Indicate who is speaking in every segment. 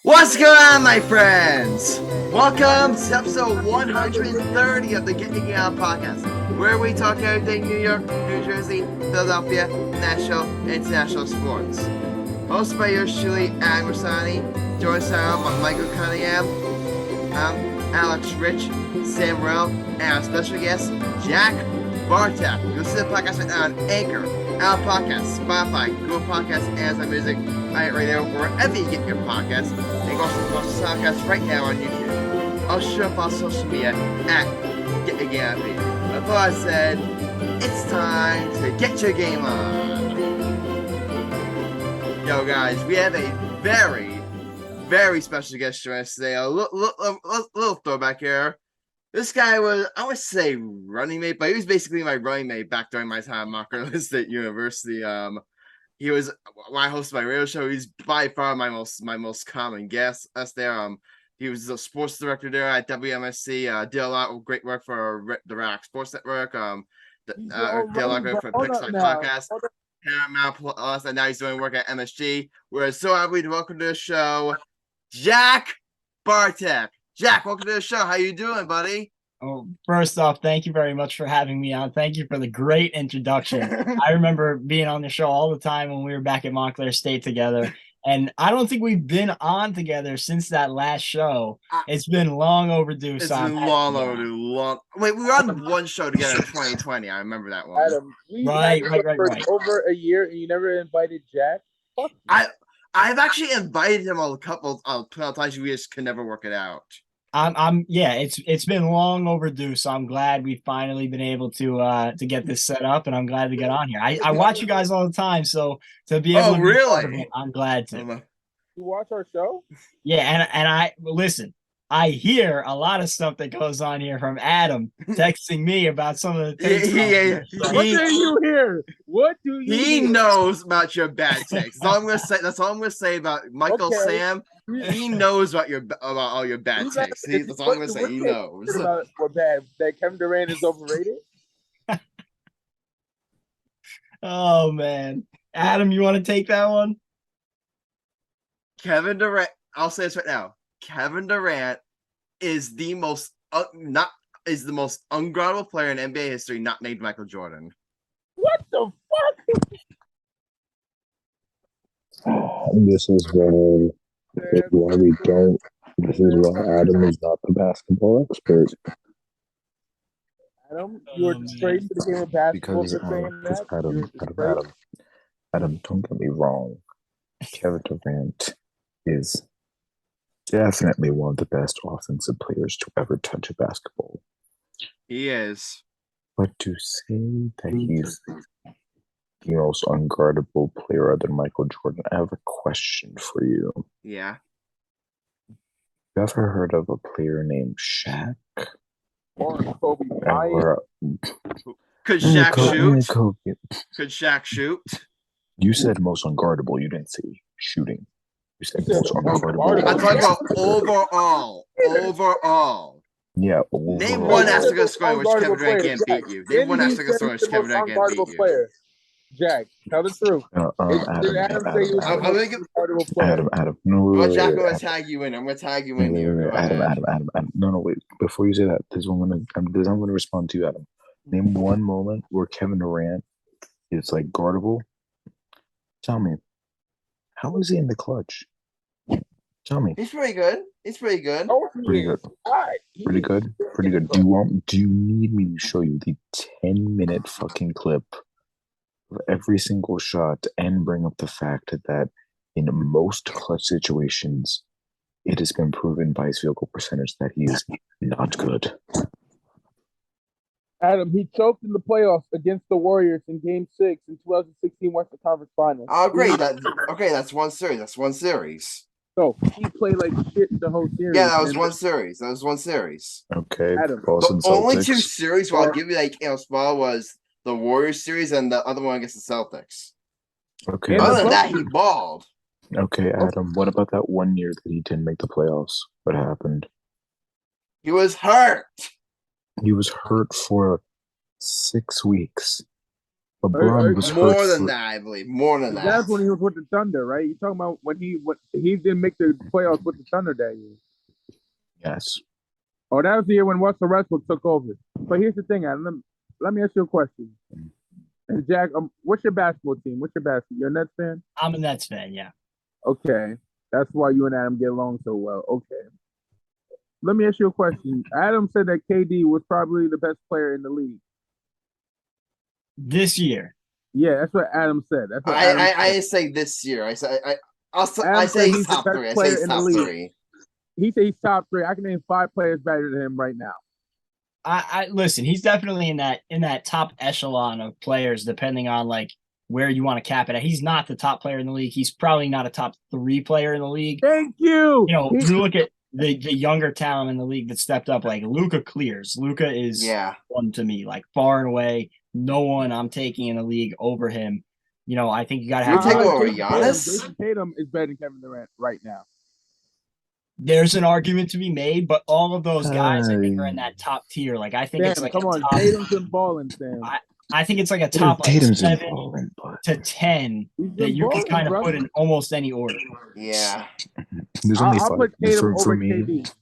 Speaker 1: What's going on, my friends? Welcome to episode 130 of the Getting Out podcast, where we talk everything New York, New Jersey, Philadelphia, national, and international sports. Hosted by yours truly, Adam Grassani, joined by Michael Cunningham, Alex Rich, Sam Morell, and our special guest, Jack Barteck. You listen to the podcast right now on Anchor, Apple Podcasts, Spotify, Google Podcasts, Amazon Music, iHeartRadio, wherever you get your podcasts. And you can also watch the podcast right now on YouTube. I'll show up on social media at GetYourGameOn. With all I said, it's time to get your game on. Yo, guys, we have a very special guest joining us today. A little throwback here. This guy was, I would say, running mate, but he was basically my running mate back during my time at Marcellus State University. He was when I hosted my radio show. He's by far my most common guest. Us there. He was the sports director there at WMSC. Did a lot of great work for the Rock Sports Network. Did a lot of work for Pixar Podcast, Paramount Plus, and now he's doing work at MSG. We're so happy to welcome to the show, Jack Barteck. Jack, welcome to the show. How you doing, buddy?
Speaker 2: Oh, first off, thank you very much for having me on. Thank you for the great introduction. I remember being on the show all the time when we were back at Montclair State together. And I don't think we've been on together since that last show. It's been long overdue.
Speaker 1: It's been long overdue. Wait, we were on one show together in 2020. I remember that one.
Speaker 3: Adam,
Speaker 2: right.
Speaker 3: Over a year, and you never invited Jack?
Speaker 1: I've actually invited him a couple of times. We just could never work it out.
Speaker 2: It's been long overdue, so I'm glad we've finally been able to get this set up, and I'm glad to get on here. I watch you guys all the time, so to be able to be part of it, I'm glad to.
Speaker 3: You watch our show?
Speaker 2: Yeah, and I listen. I hear a lot of stuff that goes on here from Adam texting me about some of the things.
Speaker 3: What do you hear? What do you
Speaker 1: He
Speaker 3: hear?
Speaker 1: knows about your bad takes. That's all I'm gonna say. That's all I'm gonna say about Michael Sam. He knows about all your bad takes. That's all I'm gonna say. He knows.
Speaker 3: What bad? That Kevin Durant is overrated?
Speaker 2: Oh man. Adam, you want to take that one?
Speaker 1: Kevin Durant, I'll say this right now. Kevin Durant is the most unguardable player in NBA history, not named Michael Jordan.
Speaker 3: What the fuck?
Speaker 4: This is why we don't. This is why Adam is not the basketball expert.
Speaker 3: Adam, you were straight to the game of basketball for saying that.
Speaker 4: Adam, don't get me wrong. Kevin Durant is definitely one of the best offensive players to ever touch a basketball.
Speaker 1: He is.
Speaker 4: But to say that he's the most unguardable player other than Michael Jordan, I have a question for you.
Speaker 1: Yeah.
Speaker 4: You ever heard of a player named Shaq?
Speaker 3: Or Kobe Bryant?
Speaker 1: Could Shaq shoot? Could Shaq shoot?
Speaker 4: You said most unguardable. You didn't say shooting. You said most unguardable.
Speaker 1: I'm talking about overall. Overall.
Speaker 4: Yeah.
Speaker 1: Name one African scorer which Kevin Durant can't beat you. Name one African scorer which Kevin Durant can't beat you.
Speaker 3: Jack, tell the truth.
Speaker 4: Adam. No,
Speaker 1: Jack, I'm gonna tag you in. I'm gonna tag you in here.
Speaker 4: Adam. No, wait. Before you say that, I'm gonna respond to you, Adam. Name one moment where Kevin Durant is like guardable. Tell me, how is he in the clutch? Tell me.
Speaker 1: He's pretty good. Pretty good.
Speaker 4: Do you need me to show you the 10-minute fucking clip of every single shot and bring up the fact that in most clutch situations, it has been proven by his field goal percentage that he is not good?
Speaker 3: Adam, he choked in the playoffs against the Warriors in Game 6 in 2016 Western Conference Finals.
Speaker 1: Oh, great. That's one series.
Speaker 3: So he played like shit the whole series.
Speaker 1: Yeah, that was one series.
Speaker 4: Okay.
Speaker 3: Adam,
Speaker 4: Boston
Speaker 1: the only
Speaker 4: Celtics.
Speaker 1: two series where I'll give you small was the Warriors series and the other one against the Celtics.
Speaker 4: Okay.
Speaker 1: Other than that, he balled.
Speaker 4: Okay, Adam. What about that 1 year that he didn't make the playoffs? What happened?
Speaker 1: He was hurt.
Speaker 4: He was hurt for 6 weeks. LeBron was hurt
Speaker 1: More than
Speaker 4: for-
Speaker 1: that, I believe. More than that.
Speaker 3: That's when he was with the Thunder, right? You talking about when he didn't make the playoffs with the Thunder that year?
Speaker 4: Yes.
Speaker 3: Oh, that was the year when Russell Westbrook took over. But here's the thing, Adam. Let me ask you a question. And Jack, what's your basketball team? What's your basketball? You're a Nets fan?
Speaker 2: I'm a Nets fan, yeah.
Speaker 3: Okay. That's why you and Adam get along so well. Okay. Let me ask you a question. Adam said that KD was probably the best player in the league.
Speaker 2: This year.
Speaker 3: Yeah, that's what Adam said. That's what Adam said.
Speaker 1: I say this year. I say
Speaker 3: Adam
Speaker 1: say
Speaker 3: said
Speaker 1: he's top
Speaker 3: the best
Speaker 1: three. I say
Speaker 3: player
Speaker 1: he's
Speaker 3: in the
Speaker 1: top
Speaker 3: league.
Speaker 1: three.
Speaker 3: He said he's top 3. I can name 5 players better than him right now.
Speaker 2: I listen, he's definitely in that top echelon of players, depending on like where you want to cap it at. He's not the top player in the league. He's probably not a top 3 player in the league.
Speaker 3: Thank you.
Speaker 2: You know, you look at the younger talent in the league that stepped up, like Luka clears. Luka is one to me, like far and away. No one I'm taking in the league over him. You know, I think you got to have.
Speaker 1: You take over
Speaker 3: Jason
Speaker 1: Giannis?
Speaker 3: Jason Tatum is better than Kevin Durant right now.
Speaker 2: There's an argument to be made, but all of those guys I think are in that top tier. Like I think
Speaker 3: Sam,
Speaker 2: it's like
Speaker 3: come on,
Speaker 2: top,
Speaker 3: Tatum's been balling, Sam.
Speaker 2: I think it's like a top like
Speaker 4: Tatum's
Speaker 2: 7
Speaker 4: balling, but
Speaker 2: to 10
Speaker 3: He's
Speaker 2: that you can
Speaker 3: balling,
Speaker 2: kind of
Speaker 3: brother.
Speaker 2: put in almost any order.
Speaker 1: Yeah.
Speaker 4: there's only
Speaker 3: I'll
Speaker 4: 5
Speaker 3: put Tatum
Speaker 4: for
Speaker 3: over
Speaker 4: me.
Speaker 3: KD.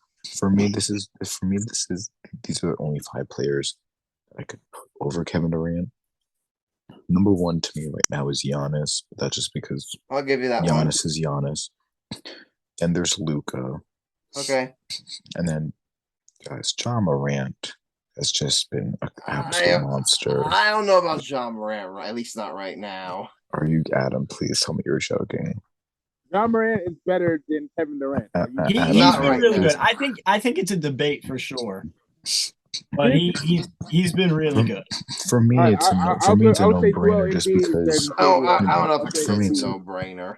Speaker 4: These are only 5 players I could put over Kevin Durant. Number 1 to me right now is Giannis. But that's just because
Speaker 1: I'll give you that one.
Speaker 4: Giannis is Giannis. Then there's Luka.
Speaker 1: Okay.
Speaker 4: And then, guys, John Morant has just been an absolute monster.
Speaker 1: I don't know about John Morant, at least not right now.
Speaker 4: Are you, Adam? Please tell me you're joking.
Speaker 3: John Morant is better than Kevin Durant.
Speaker 2: He's
Speaker 1: Not
Speaker 2: been
Speaker 1: right
Speaker 2: really
Speaker 1: now.
Speaker 2: good. I think it's a debate for sure. But he's been really good.
Speaker 4: For me, it's a no-brainer just because.
Speaker 1: I don't know if
Speaker 4: For me,
Speaker 1: it's
Speaker 4: it's
Speaker 1: a no-brainer.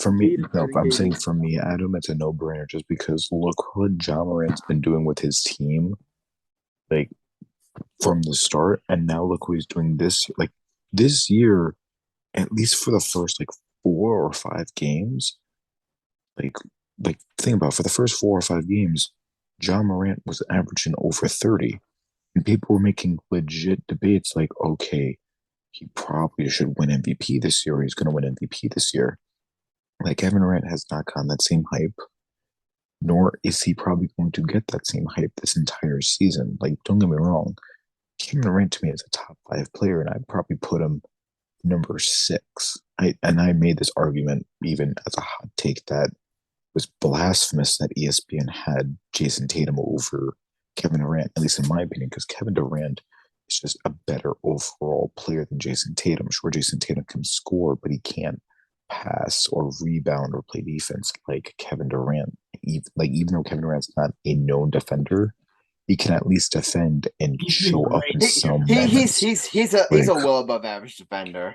Speaker 4: For me, no, I'm saying for me, Adam, it's a no-brainer just because look what John Morant's been doing with his team, like from the start, and now look what he's doing this year, at least for the first like 4 or 5 games. Like think about it, for the first 4 or 5 games, John Morant was averaging over 30, and people were making legit debates like, okay, he probably should win MVP this year. Or he's going to win MVP this year. Like Kevin Durant has not gotten that same hype, nor is he probably going to get that same hype this entire season. Like, don't get me wrong, Kevin Durant to me is a top 5 player, and I'd probably put him number 6. I made this argument even as a hot take that was blasphemous that ESPN had Jason Tatum over Kevin Durant, at least in my opinion, because Kevin Durant is just a better overall player than Jason Tatum. Sure, Jason Tatum can score, but he can't pass or rebound or play defense like Kevin Durant. Even though Kevin Durant's not a known defender, he can at least defend and show up in some moments.
Speaker 1: He's a well above average defender.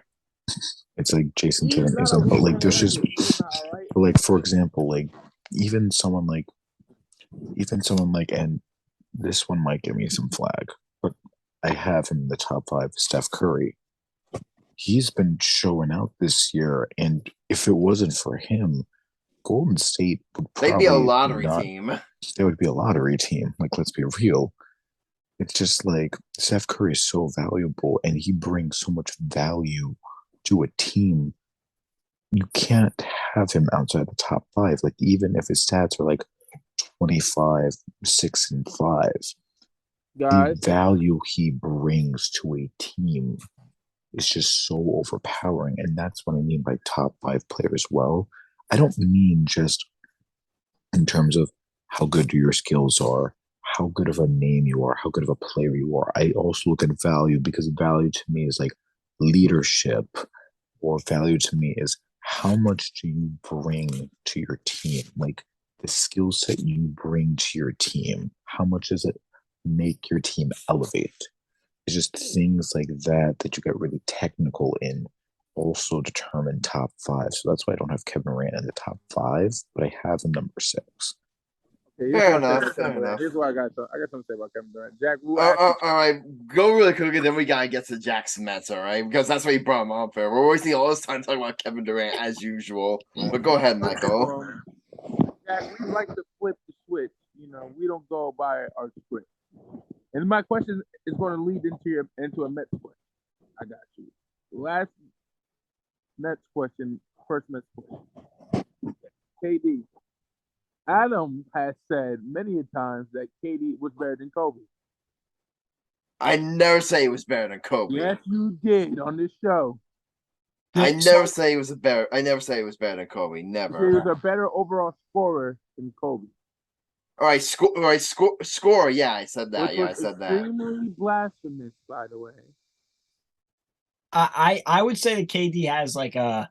Speaker 4: It's like Jason Tatum isn't, but like there's just, but like for example, like even someone like, and this one might give me some flag, but I have him in the top 5, Steph Curry. He's been showing out this year, and if it wasn't for him, Golden State would probably
Speaker 1: They'd be a lottery team.
Speaker 4: They would be a lottery team. Like, let's be real. It's just like Steph Curry is so valuable, and he brings so much value to a team. You can't have him outside the top 5. Like, even if his stats are like 25, 6, and 5, the value he brings to a team is just so overpowering. And that's what I mean by top 5 player as well. I don't mean just in terms of how good your skills are, how good of a name you are, how good of a player you are. I also look at value, because value to me is like leadership, or value to me is how much do you bring to your team? Like the skill set you bring to your team, how much does it make your team elevate? It's just things like that you get really technical in also determine top 5. So that's why I don't have Kevin Durant in the top 5, but I have him number 6.
Speaker 3: Okay,
Speaker 1: fair enough.
Speaker 3: Here's what I got something to say about Kevin Durant. Jack,
Speaker 1: all right, go really quickly, then we gotta get to Jack's Mets, all right? Because that's why you brought him up here. We're wasting all this time talking about Kevin Durant as usual. But go ahead, Michael.
Speaker 3: Jack, we like to flip the switch. You know, we don't go by our script. And my question is going to lead into a Mets question. I got you. last Nets question, first Nets question. KD. Adam has said many a times that KD was better than Kobe.
Speaker 1: I never say he was better than Kobe.
Speaker 3: Yes, you did on this show.
Speaker 1: I never say he was better than Kobe. Never.
Speaker 3: He was a better overall scorer than Kobe.
Speaker 1: All right, score. Yeah, I said that.
Speaker 3: Which
Speaker 1: Yeah, I
Speaker 3: was
Speaker 1: said that.
Speaker 3: extremely blasphemous, by the way.
Speaker 2: I would say that KD has like a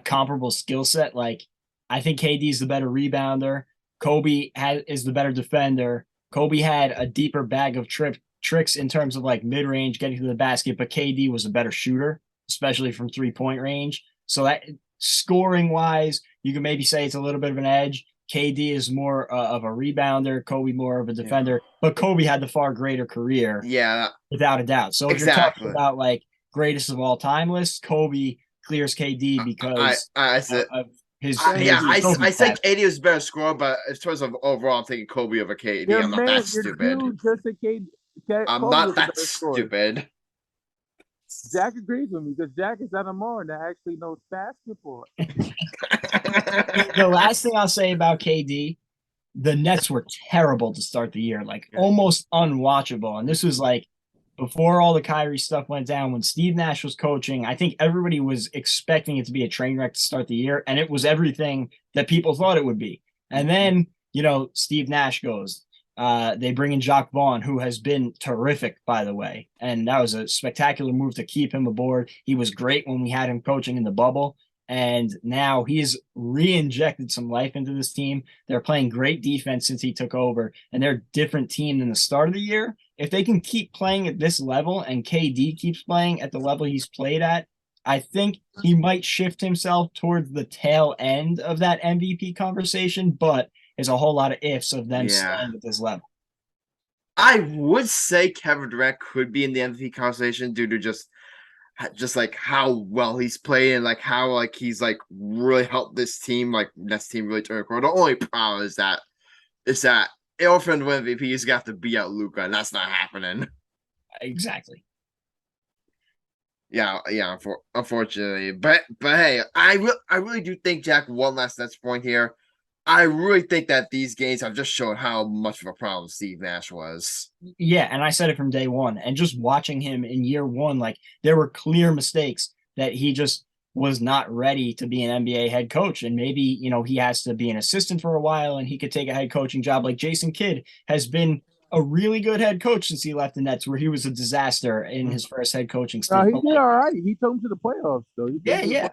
Speaker 2: comparable skill set. Like I think KD is the better rebounder. Kobe is the better defender. Kobe had a deeper bag of tricks in terms of like mid range getting to the basket, but KD was a better shooter, especially from 3-point range. So that scoring wise, you can maybe say it's a little bit of an edge. KD is more of a rebounder, Kobe more of a defender, but Kobe had the far greater career.
Speaker 1: Yeah,
Speaker 2: without a doubt. So if you're talking about like greatest of all time list, Kobe clears KD because
Speaker 1: I said
Speaker 2: of his.
Speaker 1: I said KD was a better scorer, but in terms of overall, I'm taking Kobe over KD. I'm not that stupid. I'm not that stupid.
Speaker 3: Jack agrees with me because Jack is at a more that actually knows basketball.
Speaker 2: The last thing I'll say about KD, the Nets were terrible to start the year, like almost unwatchable. And this was like before all the Kyrie stuff went down, when Steve Nash was coaching. I think everybody was expecting it to be a train wreck to start the year, and it was everything that people thought it would be. And then, Steve Nash goes. They bring in Jacques Vaughn, who has been terrific, by the way. And that was a spectacular move to keep him aboard. He was great when we had him coaching in the bubble. And now he's re-injected some life into this team. They're playing great defense since he took over, and they're a different team than the start of the year. If they can keep playing at this level and KD keeps playing at the level he's played at, I think he might shift himself towards the tail end of that MVP conversation, but there's a whole lot of ifs of them staying at this level.
Speaker 1: I would say Kevin Durant could be in the MVP conversation due to just like how well he's playing, like how like he's like really helped this team, like Nets team really turn a corner. The only problem is that in order for him to win MVP, he's got to beat out Luka, and that's not happening.
Speaker 2: Exactly.
Speaker 1: Yeah, unfortunately. But hey, I really do think, Jack, one last Nets point here. I really think that these games have just shown how much of a problem Steve Nash was.
Speaker 2: Yeah, and I said it from day one. And just watching him in year one, like there were clear mistakes that he just was not ready to be an NBA head coach. And maybe, he has to be an assistant for a while and he could take a head coaching job. Like Jason Kidd has been a really good head coach since he left the Nets, where he was a disaster in his first head coaching stint.
Speaker 3: He did all right. He took him to the playoffs, though.
Speaker 2: Yeah.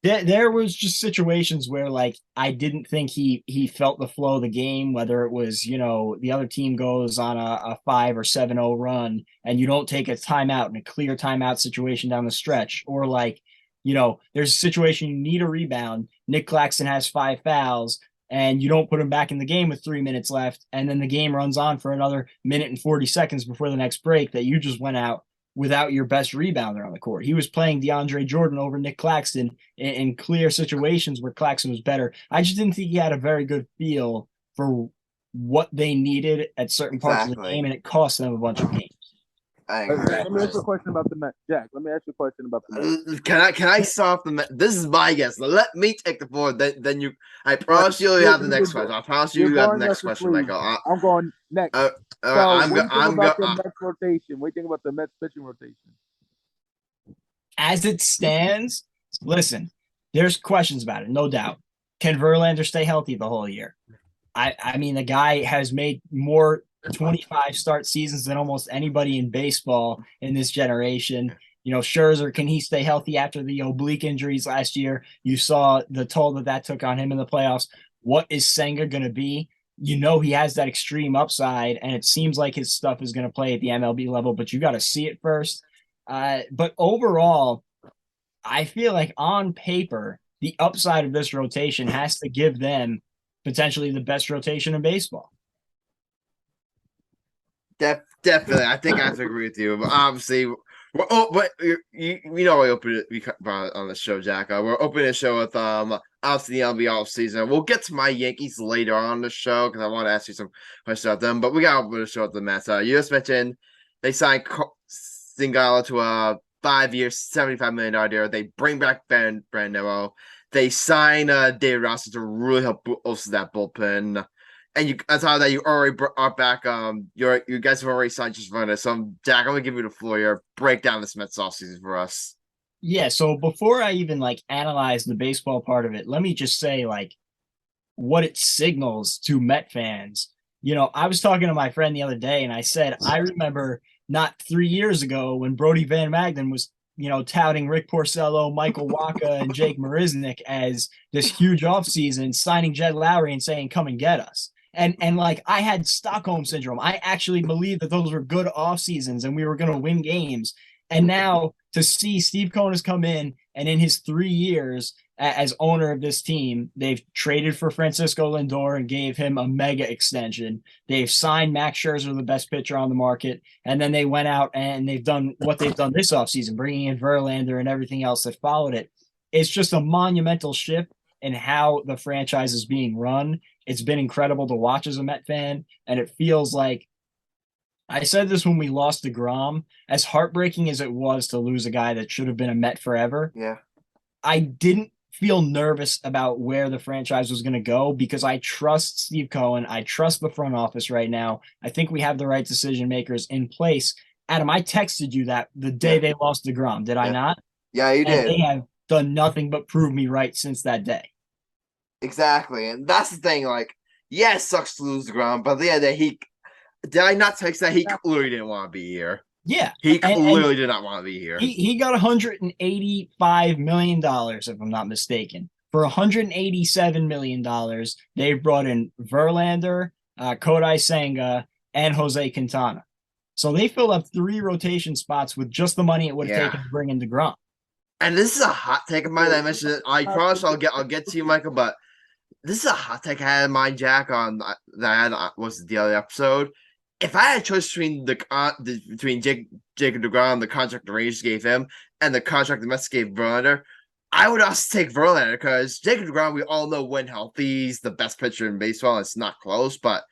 Speaker 2: There was just situations where like I didn't think he felt the flow of the game, whether it was, the other team goes on a 5 or 7-0 run and you don't take a timeout in a clear timeout situation down the stretch, or like, there's a situation you need a rebound. Nick Claxton has 5 fouls and you don't put him back in the game with 3 minutes left, and then the game runs on for another minute and 40 seconds before the next break, that you just went out without your best rebounder on the court. He was playing DeAndre Jordan over Nick Claxton in clear situations where Claxton was better. I just didn't think he had a very good feel for what they needed at certain parts of the game, and it cost them a bunch of games.
Speaker 1: I agree.
Speaker 3: Let me ask you a question about the Mets. Jack, let me ask you a question about the Mets.
Speaker 1: Can I stop the Mets? This is my guess. Let me take the floor. Then you. I promise you have the next question. I promise you have the next question.
Speaker 3: I'm going next. I'm going the Mets rotation. What do you think about the Mets pitching rotation?
Speaker 2: As it stands, listen, there's questions about it, no doubt. Can Verlander stay healthy the whole year? I mean, the guy has made more 25 start seasons than almost anybody in baseball in this generation. Scherzer, can he stay healthy after the oblique injuries last year? You saw the toll that took on him in the playoffs. What is Senga going to be? He has that extreme upside, and it seems like his stuff is going to play at the MLB level, but you got to see it first. But overall, I feel like on paper, the upside of this rotation has to give them potentially the best rotation in baseball.
Speaker 1: Definitely, I think I have to agree with you. But obviously, we opened it on the show, Jack. We're opening the show with obviously the NBA offseason. We'll get to my Yankees later on the show because I want to ask you some questions about them. But we got to open the show with the Mets. You just mentioned they signed Singala to a 5 years, $75 million deal. They bring back Brandon Nimmo. They sign David Ross to really help bolster that bullpen. And on top of that, you already brought back you guys have already signed just runner. So Jack, I'm gonna give you the floor here. Break down this Mets offseason for us.
Speaker 2: Yeah, so before I even analyze the baseball part of it, let me just say what it signals to Met fans. I was talking to my friend the other day and I said, I remember not 3 years ago when Brody Van Magden was, touting Rick Porcello, Michael Wacha, and Jake Marisnick as this huge offseason, signing Jed Lowry and saying, come and get us. And I had Stockholm syndrome. I actually believed that those were good off seasons and we were going to win games. And now to see Steve Cohen has come in and in his 3 years as owner of this team, they've traded for Francisco Lindor and gave him a mega extension. They've signed Max Scherzer, the best pitcher on the market. And then they went out and they've done what they've done this offseason, bringing in Verlander and everything else that followed it. It's just a monumental shift in how the franchise is being run. It's been incredible to watch as a Met fan. And it feels like, I said this when we lost DeGrom, as heartbreaking as it was to lose a guy that should have been a Met forever.
Speaker 1: Yeah.
Speaker 2: I didn't feel nervous about where the franchise was going to go because I trust Steve Cohen. I trust the front office right now. I think we have the right decision makers in place. Adam, I texted you that the day they lost DeGrom. Did I not?
Speaker 1: Yeah, you did.
Speaker 2: And they have done nothing but prove me right since that day.
Speaker 1: Exactly. And that's the thing. Yeah, it sucks to lose DeGrom, but yeah, did I not text that he clearly didn't want to be here?
Speaker 2: Yeah.
Speaker 1: He clearly did not want to be here.
Speaker 2: He got $185 million, if I'm not mistaken. For $187 million, they've brought in Verlander, Kodak Senga, and Jose Quintana. So they filled up 3 rotation spots with just the money it would have taken to bring in DeGrom.
Speaker 1: And this is a hot take of mine. I mentioned it. I promise I'll get to you, Michael, but this is a hot take I had in mind, Jack, on that was the other episode. If I had a choice between between Jacob DeGrom, the contract the Rangers gave him, and the contract the Mets gave Verlander, I would also take Verlander because Jacob DeGrom, we all know when healthy, he's the best pitcher in baseball. It's not close, but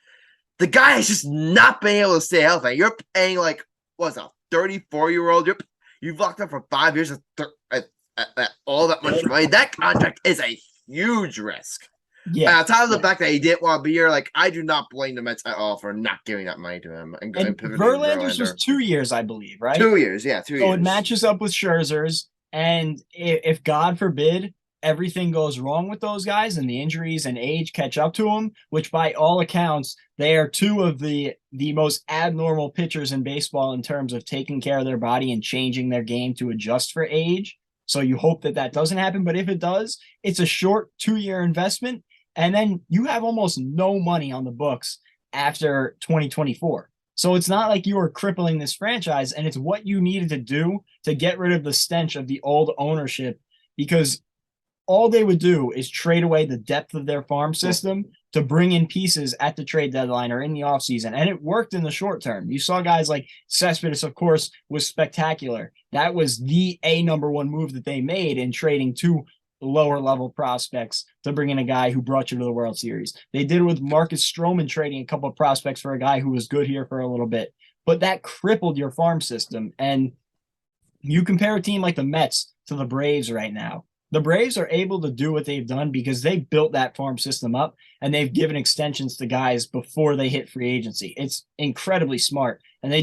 Speaker 1: the guy has just not been able to stay healthy. You're paying a 34-year-old. You've locked up for 5 years at all that much money. That contract is a huge risk. Yeah. And on top of the fact that he didn't want to be here, I do not blame the Mets at all for not giving that money to him. And
Speaker 2: Verlander's was 2 years, I believe, right?
Speaker 1: 2 years, yeah, 2 years.
Speaker 2: So it matches up with Scherzer's. And if God forbid everything goes wrong with those guys and the injuries and age catch up to them, which by all accounts, they are 2 of the most abnormal pitchers in baseball in terms of taking care of their body and changing their game to adjust for age. So you hope that doesn't happen. But if it does, it's a short 2-year investment. And then you have almost no money on the books after 2024. So it's not like you are crippling this franchise, and it's what you needed to do to get rid of the stench of the old ownership, because all they would do is trade away the depth of their farm system to bring in pieces at the trade deadline or in the offseason. And it worked in the short term. You saw guys like Cespedes, of course, was spectacular. That was the number 1 move that they made in trading 2 lower level prospects to bring in a guy who brought you to the World Series. They did it with Marcus Stroman, trading a couple of prospects for a guy who was good here for a little bit, but that crippled your farm system. And you compare a team like the Mets to the Braves right now. The Braves are able to do what they've done because they built that farm system up and they've given extensions to guys before they hit free agency. It's incredibly smart, and they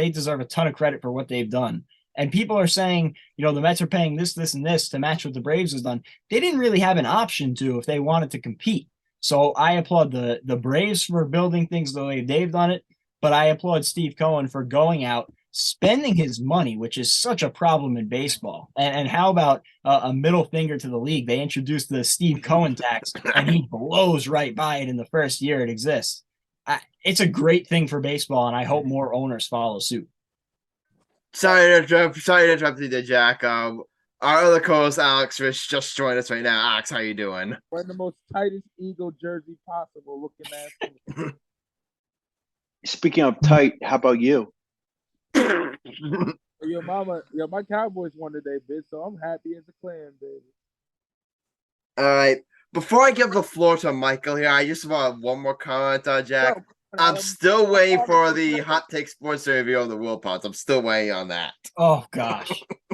Speaker 2: deserve a ton of credit for what they've done. And people are saying, the Mets are paying this, and this to match what the Braves has done. They didn't really have an option to if they wanted to compete. So I applaud the Braves for building things the way they've done it, but I applaud Steve Cohen for going out, spending his money, which is such a problem in baseball. And how about a middle finger to the league? They introduced the Steve Cohen tax, and he blows right by it in the first year it exists. It's a great thing for baseball, and I hope more owners follow suit.
Speaker 1: Sorry to interrupt you there, Jack. Our other co-host, Alex Rich, just joined us right now. Alex, how you doing?
Speaker 3: Wearing the most tightest Eagle jersey possible, looking at.
Speaker 5: Speaking of tight, how about you?
Speaker 3: My Cowboys won today, bitch, so I'm happy as a clam, baby.
Speaker 1: All right. Before I give the floor to Michael here, I just want one more comment, Jack. I'm still waiting for the hot take sports review of the Wilpons. I'm still waiting on that.
Speaker 2: Oh gosh.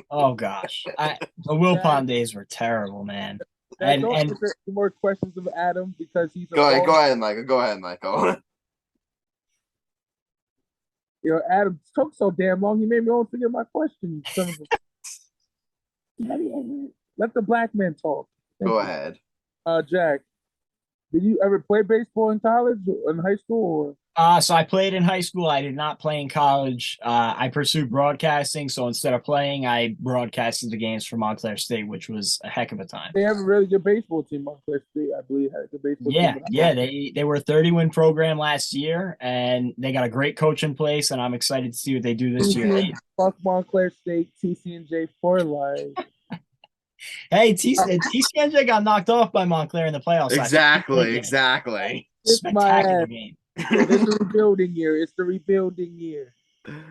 Speaker 2: The Wilpon days were terrible, man.
Speaker 3: Don't
Speaker 2: And
Speaker 3: answer any more questions of Adam because he's
Speaker 1: Go ahead, Michael. Go ahead, Michael.
Speaker 3: Yo, Adam took so damn long. He made me almost forget my question. Let the black man talk.
Speaker 1: Go ahead.
Speaker 3: Jack, did you ever play baseball in college or in high school?
Speaker 2: So I played in high school. I did not play in college. I pursued broadcasting. So instead of playing, I broadcasted the games for Montclair State, which was a heck of a time.
Speaker 3: They have a really good baseball team. Montclair State, I believe, had a good baseball team.
Speaker 2: Yeah. They were a 30-win program last year, and they got a great coach in place, and I'm excited to see what they do this year.
Speaker 3: Fuck Montclair State, TCNJ for life.
Speaker 2: Hey, TCNJ got knocked off by Montclair in the playoffs.
Speaker 1: Exactly.
Speaker 2: Spectacular game.
Speaker 3: It's the rebuilding year. It's the rebuilding year.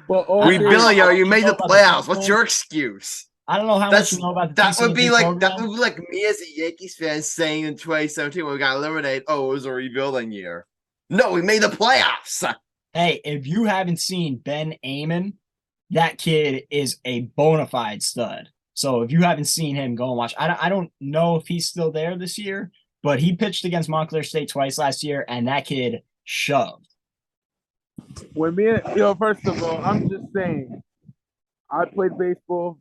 Speaker 3: But
Speaker 1: rebuilding year, you made the playoffs. What's your excuse?
Speaker 2: I don't know how much you know about the
Speaker 1: that would be like
Speaker 2: program.
Speaker 1: that would be like me as a Yankees fan saying in 2017 when we got eliminated, oh, it was a rebuilding year. No, we made the playoffs.
Speaker 2: Hey, if you haven't seen Ben Amon, that kid is a bona fide stud. So if you haven't seen him, go and watch. I don't know if he's still there this year, but he pitched against Montclair State twice last year, and that kid shoved.
Speaker 3: First of all, I'm just saying, I played baseball.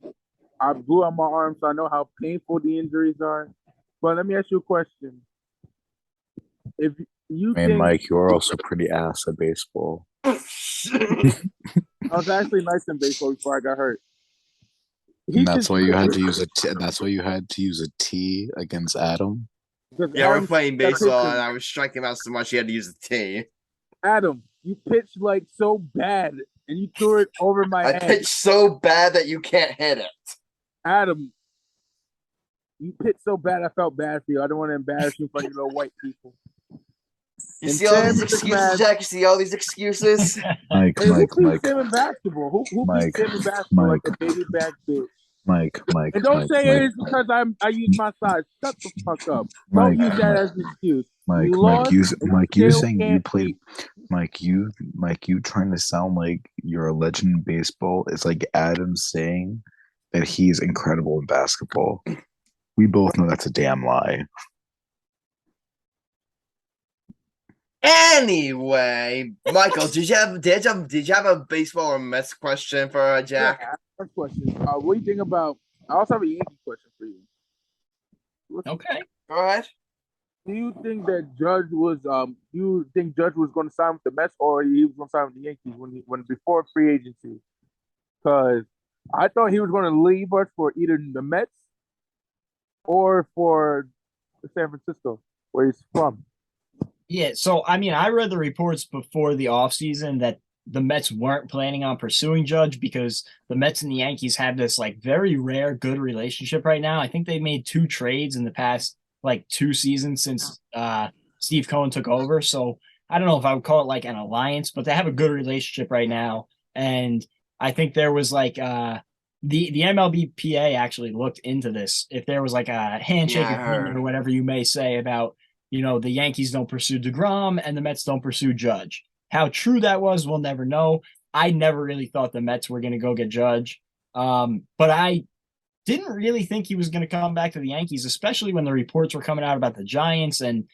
Speaker 3: I blew out my arm, so I know how painful the injuries are. But let me ask you a question. If you
Speaker 4: Mike, you're also pretty ass at baseball.
Speaker 3: I was actually nice in baseball before I got hurt.
Speaker 4: That's why you had to use a T against Adam.
Speaker 1: Yeah, we're playing baseball, and I was striking him out so much he had to use a T.
Speaker 3: Adam, you pitched like so bad, and you threw it over my head.
Speaker 1: I pitched so bad that you can't hit it.
Speaker 3: Adam, you pitched so bad, I felt bad for you. I don't want to embarrass you in front of little white people.
Speaker 1: You see all these excuses, Jack? You see all these excuses?
Speaker 4: Mike.
Speaker 3: Who beats Sam in basketball? Who beats Sam in basketball like a baby back bitch?
Speaker 4: Mike.
Speaker 3: And don't say it is because I use my size. Shut the fuck up. Don't use that as an excuse.
Speaker 4: Mike, you saying you played. Mike, you trying to sound like you're a legend in baseball. It's like Adam saying that he's incredible in basketball. We both know that's a damn lie.
Speaker 1: Anyway, Michael, did you have a baseball or Mets question for Jack?
Speaker 3: Yeah, first question. What do you think about? I also have a Yankee question for you.
Speaker 2: Okay,
Speaker 1: go ahead.
Speaker 3: Do you think that Judge was going to sign with the Mets or he was going to sign with the Yankees when before free agency? Because I thought he was going to leave us for either the Mets or for San Francisco, where he's from.
Speaker 2: Yeah, so I mean, I read the reports before the offseason that the Mets weren't planning on pursuing Judge because the Mets and the Yankees have this like very rare good relationship right now. I think they made 2 trades in the past like 2 seasons since Steve Cohen took over. So I don't know if I would call it like an alliance, but they have a good relationship right now. And I think there was like the MLBPA actually looked into this. If there was like a handshake agreement or whatever you may say about, the Yankees don't pursue DeGrom and the Mets don't pursue Judge. How true that was, we'll never know. I never really thought the Mets were going to go get Judge. But I didn't really think he was going to come back to the Yankees, especially when the reports were coming out about the Giants and,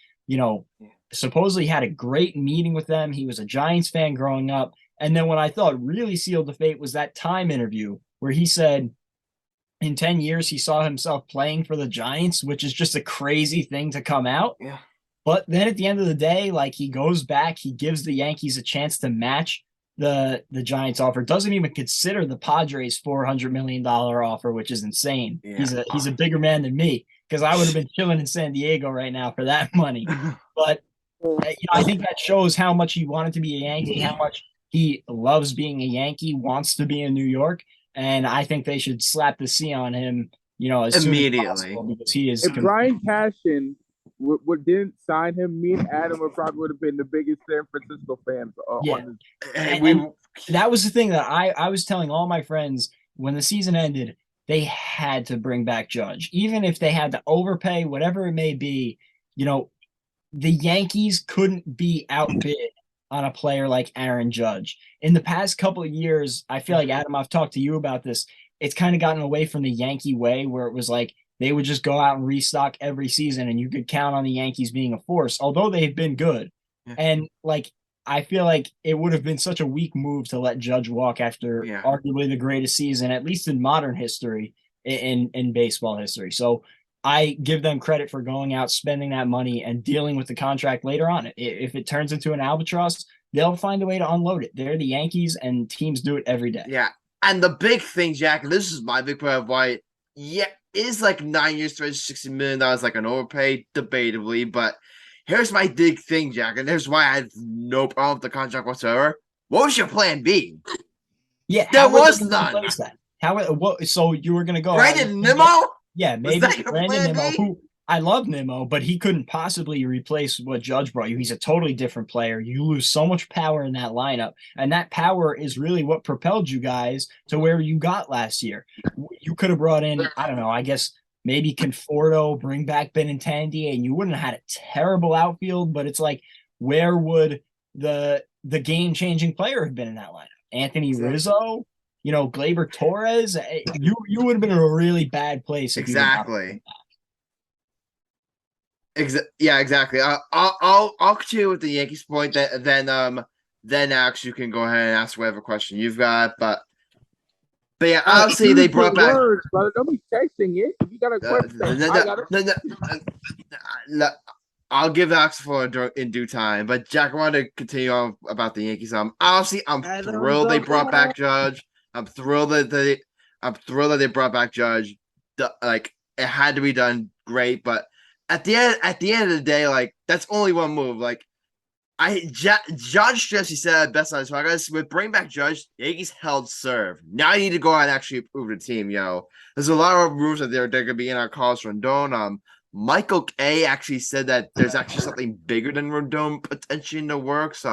Speaker 2: supposedly had a great meeting with them. He was a Giants fan growing up. And then what I thought really sealed the fate was that Time interview where he said in 10 years he saw himself playing for the Giants, which is just a crazy thing to come out.
Speaker 1: Yeah.
Speaker 2: But then at the end of the day, like he goes back, he gives the Yankees a chance to match the Giants offer, doesn't even consider the Padres $400 million offer, which is insane. Yeah. He's a bigger man than me because I would have been chilling in San Diego right now for that money. But I think that shows how much he wanted to be a Yankee, how much he loves being a Yankee, wants to be in New York. And I think they should slap the C on him, as
Speaker 1: immediately
Speaker 2: soon as possible because he is.
Speaker 3: If Brian Cashin didn't sign him, me and Adam would have been the biggest San Francisco fans.
Speaker 2: And that was the thing that I was telling all my friends when the season ended. They had to bring back Judge, even if they had to overpay, whatever it may be. The Yankees couldn't be outbid on a player like Aaron Judge. In the past couple of years, I feel like, Adam, I've talked to you about this. It's kind of gotten away from the Yankee way where it was like they would just go out and restock every season and you could count on the Yankees being a force, although they've been good.
Speaker 1: Yeah.
Speaker 2: And like, I feel like it would have been such a weak move to let Judge walk after arguably the greatest season, at least in modern history, in baseball history. So I give them credit for going out, spending that money, and dealing with the contract later on. If it turns into an albatross, they'll find a way to unload it. They're the Yankees, and teams do it every day.
Speaker 1: Yeah. And the big thing, Jack, and this is my big point of why, is like 9 years, $360 million like an overpay, debatably, but here's my big thing, Jack, and here's why I had no problem with the contract whatsoever. What was your plan B?
Speaker 2: Yeah,
Speaker 1: there was none.
Speaker 2: So you were going to go
Speaker 1: Brandon Nimmo?
Speaker 2: Yeah, maybe Brandon Nimmo, who I love Nimmo, but he couldn't possibly replace what Judge brought you. He's a totally different player. You lose so much power in that lineup, and that power is really what propelled you guys to where you got last year. You could have brought in, I don't know, I guess maybe Conforto, bring back Benintendi, and you wouldn't have had a terrible outfield, but it's like, where would the game-changing player have been in that lineup? Anthony Rizzo? Gleyber Torres, you would have been in a really bad place.
Speaker 1: Exactly. Yeah, exactly. I'll continue with the Yankees point. Then Alex, you can go ahead and ask whatever question you've got. But yeah, obviously they brought back.
Speaker 3: Words, brother. Don't be texting it. If you got a question,
Speaker 1: I'll give Alex the floor in due time. But Jack, I want to continue on about the Yankees. Obviously, I'm thrilled they brought back Judge. I'm thrilled that they brought back Judge. It had to be done great, but at the end of the day, that's only one move. Judge Stress, he said best on his podcast, with bring back Judge, Yankees held serve. Now you need to go out and actually improve the team, There's a lot of rumors that they're gonna be in our Carlos Rondon. Michael K actually said that there's actually something bigger than Rondon potentially in the works.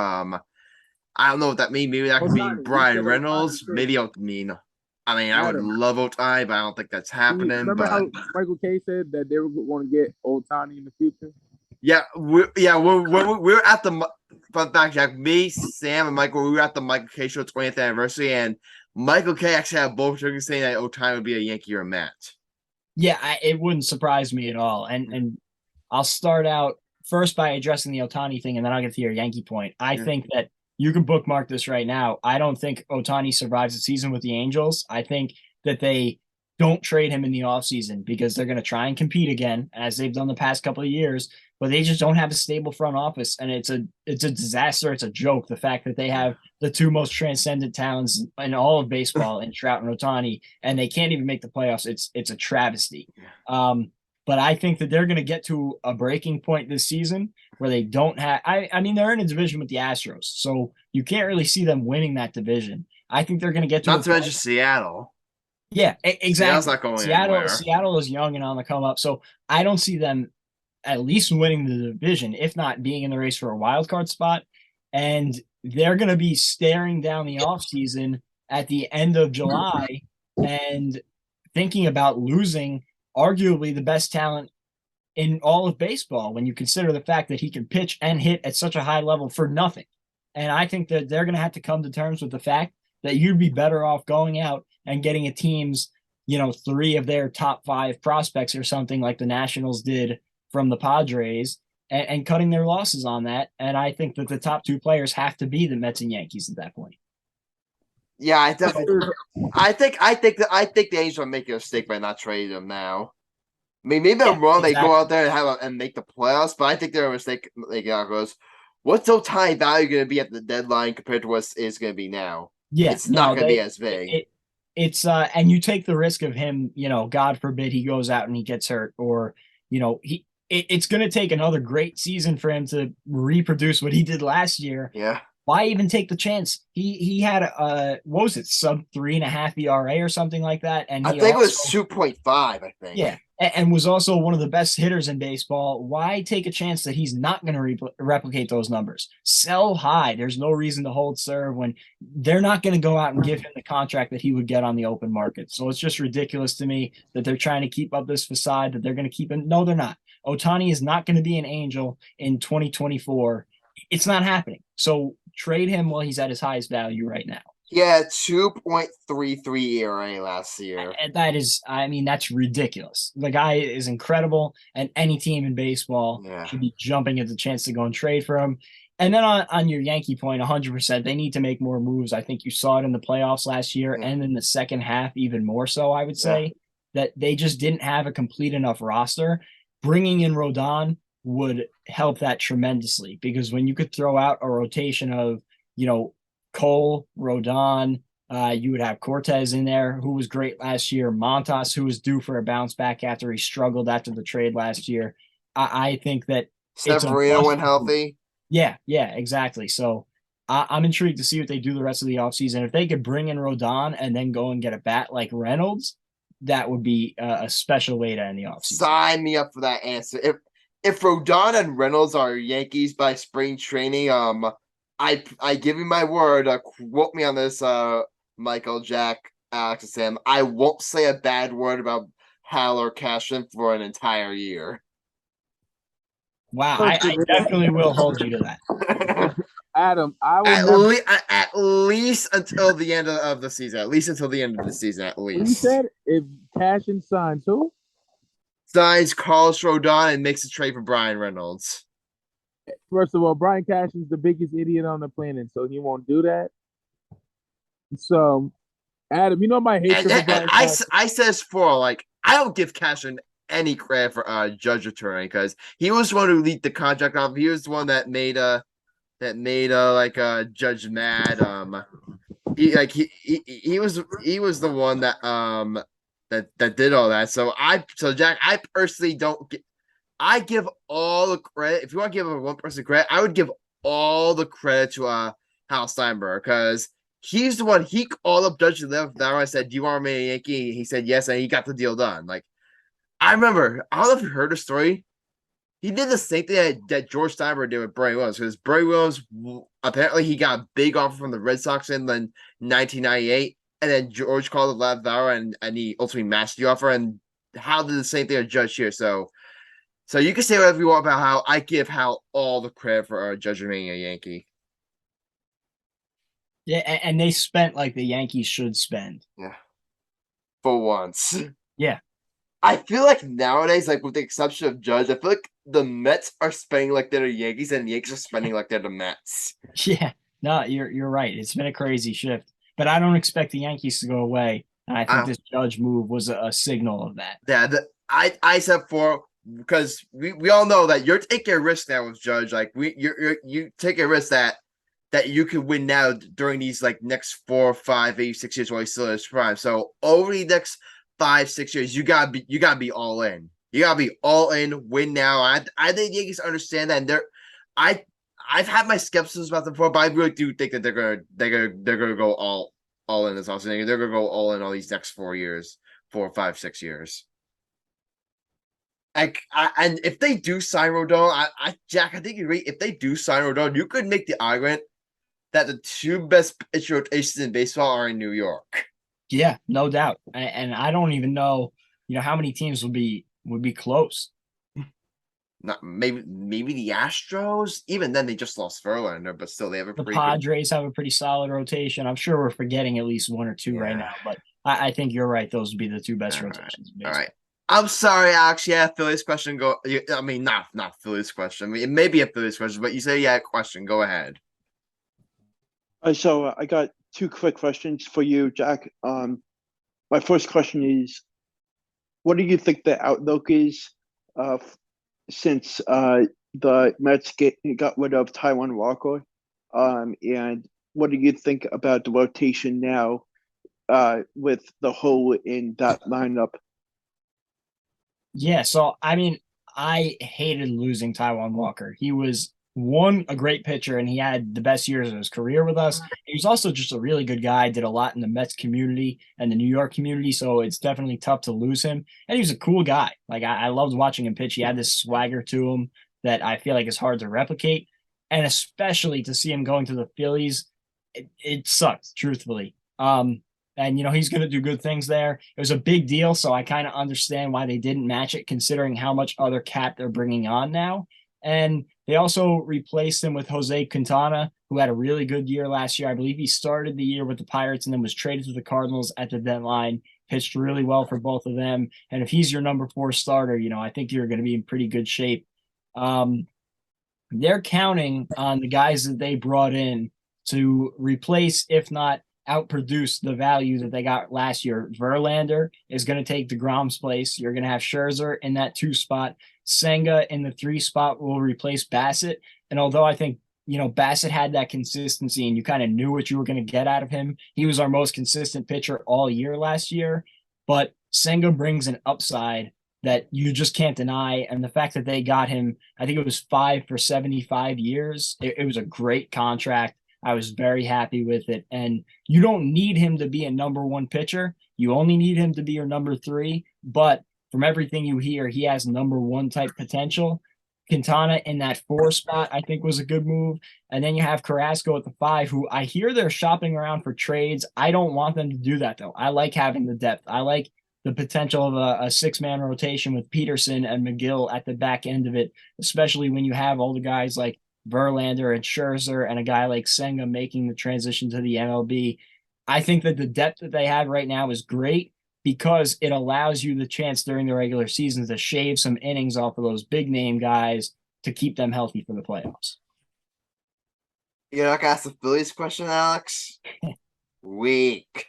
Speaker 1: I don't know what that means. Maybe that could mean Brian Reynolds. Maybe I would love Ohtani, but I don't think that's happening.
Speaker 3: Remember how Michael K said that they were going to get Ohtani in the future?
Speaker 1: Yeah, we're at the fun fact, Jack. Me, Sam, and Michael, we were at the Michael K show 20th anniversary, and Michael K actually had both chickens saying that Ohtani would be a Yankee or a Met.
Speaker 2: Yeah, it wouldn't surprise me at all. And I'll start out first by addressing the Ohtani thing, and then I'll get to your Yankee point. I think that you can bookmark this right now. I don't think Ohtani survives the season with the Angels. I think that they don't trade him in the offseason because they're going to try and compete again, as they've done the past couple of years, but they just don't have a stable front office, and it's a disaster. It's a joke, the fact that they have the two most transcendent talents in all of baseball in Trout and Ohtani, and they can't even make the playoffs. It's a travesty. But I think that they're going to get to a breaking point this season where they don't have – I mean, they're in a division with the Astros, so you can't really see them winning that division. I think they're going to get to –
Speaker 1: Not to mention Seattle.
Speaker 2: Yeah, exactly.
Speaker 1: Seattle's not going anywhere.
Speaker 2: Seattle is young and on the come up, so I don't see them at least winning the division, if not being in the race for a wild card spot. And they're going to be staring down the offseason at the end of July and thinking about losing arguably the best talent in all of baseball when you consider the fact that he can pitch and hit at such a high level for nothing. And I think that they're going to have to come to terms with the fact that you'd be better off going out and getting a team's, 3 of their top 5 prospects or something like the Nationals did from the Padres and cutting their losses on that. And I think that the top 2 players have to be the Mets and Yankees at that point.
Speaker 1: Yeah, I definitely. I think the Angels are making a mistake by not trading them now. I mean, maybe I'm wrong. Exactly. They go out there and make the playoffs, but I think they're a mistake. Goes, what's Ohtani value going to be at the deadline compared to what it's going to be now?
Speaker 2: Yeah,
Speaker 1: it's not going to be as big.
Speaker 2: It's and you take the risk of him. God forbid he goes out and he gets hurt, or it's going to take another great season for him to reproduce what he did last year.
Speaker 1: Yeah.
Speaker 2: Why even take the chance? He had what was it, sub 3.5 ERA or something like that, and
Speaker 1: I think it was 2.5. I think.
Speaker 2: Yeah, and was also one of the best hitters in baseball. Why take a chance that he's not going to replicate those numbers? Sell high. There's no reason to hold serve when they're not going to go out and give him the contract that he would get on the open market. So it's just ridiculous to me that they're trying to keep up this facade that they're going to keep him. No, they're not. Ohtani is not going to be an Angel in 2024. It's not happening. So trade him while he's at his highest value right now.
Speaker 1: He had 2.33 ERA last year.
Speaker 2: And that is, I mean, that's ridiculous. The guy is incredible, and any team in baseball should be jumping at the chance to go and trade for him. And then on your Yankee point, 100%, they need to make more moves. I think you saw it in the playoffs last year and in the second half even more so, I would say, that they just didn't have a complete enough roster. Bringing in Rodon would help that tremendously because when you could throw out a rotation of, Cole, Rodon, you would have Cortez in there, who was great last year. Montas, who was due for a bounce back after he struggled after the trade last year. I think that
Speaker 1: Severino went healthy.
Speaker 2: Yeah, exactly. So I'm intrigued to see what they do the rest of the offseason. If they could bring in Rodon and then go and get a bat like Reynolds, that would be a special way to end the offseason.
Speaker 1: Sign me up for that answer. If Rodon and Reynolds are Yankees by spring training, I give you my word. Quote me on this, Michael, Jack, Alex, and Sam. I won't say a bad word about Hal or Cashman for an entire year.
Speaker 2: Wow, I definitely will hold you to that.
Speaker 3: Adam, I will
Speaker 1: at least until the end of the season. At least until the end of the season, at least.
Speaker 3: You said if Cashman signs who?
Speaker 1: Signs Carlos Rodon and makes a trade for Brian Reynolds.
Speaker 3: First of all, Brian Cashman's the biggest idiot on the planet, so he won't do that. So, Adam, my hatred for Brian Cashman.
Speaker 1: I says for I don't give Cashman any credit for Judge returning because he was the one who leaked the contract off. He was the one that made Judge mad. He was the one that did all that. So Jack, I personally don't get. I give all the credit. If you want to give a one person credit, I would give all the credit to Hal Steinberg because he's the one. He called up Judge left. I said, "Do you want me a Yankee?" He said yes, and he got the deal done. I remember. I don't know if you heard the story. He did the same thing that George Steinberg did with Bray Williams because Bray Williams apparently he got a big offer from the Red Sox in 1998, and then George called the left and he ultimately matched the offer. And Hal did the same thing with Judge here. So you can say whatever you want about how I give Hal all the credit for Judge remaining a Yankee.
Speaker 2: Yeah, and they spent like the Yankees should spend.
Speaker 1: Yeah, for once.
Speaker 2: Yeah.
Speaker 1: I feel like nowadays, with the exception of Judge, I feel like the Mets are spending like they're the Yankees, and the Yankees are spending like they're the Mets.
Speaker 2: Yeah, no, you're right. It's been a crazy shift, but I don't expect the Yankees to go away. And I think this Judge move was a signal of that.
Speaker 1: Yeah, I said because we all know that you're taking a risk now with Judge. You take a risk that you could win now during these next 4, 5, 8, 6 years while he's still in his prime. So over the next 5, 6 years, you gotta be all in. You gotta be all in, win now. I think the Yankees understand that, and I've had my skepticism about them before, but I really do think that they're gonna go all in this offseason. They're gonna go all in all these next 4 years, 4, 5, 6 years. And if they do sign Rodon, Jack, I think you're right. If they do sign Rodon, you could make the argument that the two best pitcher rotations in baseball are in New York.
Speaker 2: Yeah, no doubt. And I don't even know, how many teams would be close.
Speaker 1: Not maybe the Astros. Even then, they just lost Verlander, but still they have
Speaker 2: the Padres have a pretty solid rotation. I'm sure we're forgetting at least one or two right now, but I think you're right. Those would be the two best rotations.
Speaker 1: All right. I'm sorry, Alex. Yeah, Phillies question. Go. I mean, not Phillies question. I mean, it may be a Phillies question, but you say question. Go ahead.
Speaker 5: So I got 2 quick questions for you, Jack. My first question is, what do you think the outlook is since the Mets got rid of Taijuan Walker? And what do you think about the rotation now with the hole in that lineup?
Speaker 2: Yeah, so I mean, I hated losing Taijuan Walker. He was a great pitcher, and he had the best years of his career with us. He was also just a really good guy, did a lot in the Mets community and the New York community, so it's definitely tough to lose him. And he was a cool guy. I loved watching him pitch. He had this swagger to him that I feel like is hard to replicate, and especially to see him going to the Phillies, it sucked, truthfully. And, he's going to do good things there. It was a big deal, so I kind of understand why they didn't match it, considering how much other cap they're bringing on now. And they also replaced him with Jose Quintana, who had a really good year last year. I believe he started the year with the Pirates and then was traded to the Cardinals at the deadline, pitched really well for both of them. And if he's your number 4 starter, I think you're going to be in pretty good shape. They're counting on the guys that they brought in to replace, if not outproduce, the value that they got last year. Verlander is going to take DeGrom's place. You're going to have Scherzer in that 2 spot. Senga in the 3 spot will replace Bassett. And although I think, Bassett had that consistency and you kind of knew what you were going to get out of him, he was our most consistent pitcher all year last year. But Senga brings an upside that you just can't deny. And the fact that they got him, I think it was 5 for 75 years. It was a great contract. I was very happy with it. And you don't need him to be a number 1 pitcher. You only need him to be your number 3. But from everything you hear, he has number 1 type potential. Quintana in that 4 spot, I think, was a good move. And then you have Carrasco at the 5, who I hear they're shopping around for trades. I don't want them to do that, though. I like having the depth. I like the potential of a 6-man rotation with Peterson and McGill at the back end of it, especially when you have all the guys like Verlander and Scherzer and a guy like Senga making the transition to the MLB. I think that the depth that they have right now is great because it allows you the chance during the regular season to shave some innings off of those big name guys to keep them healthy for the playoffs.
Speaker 1: You're not going to ask the Phillies question, Alex? Weak.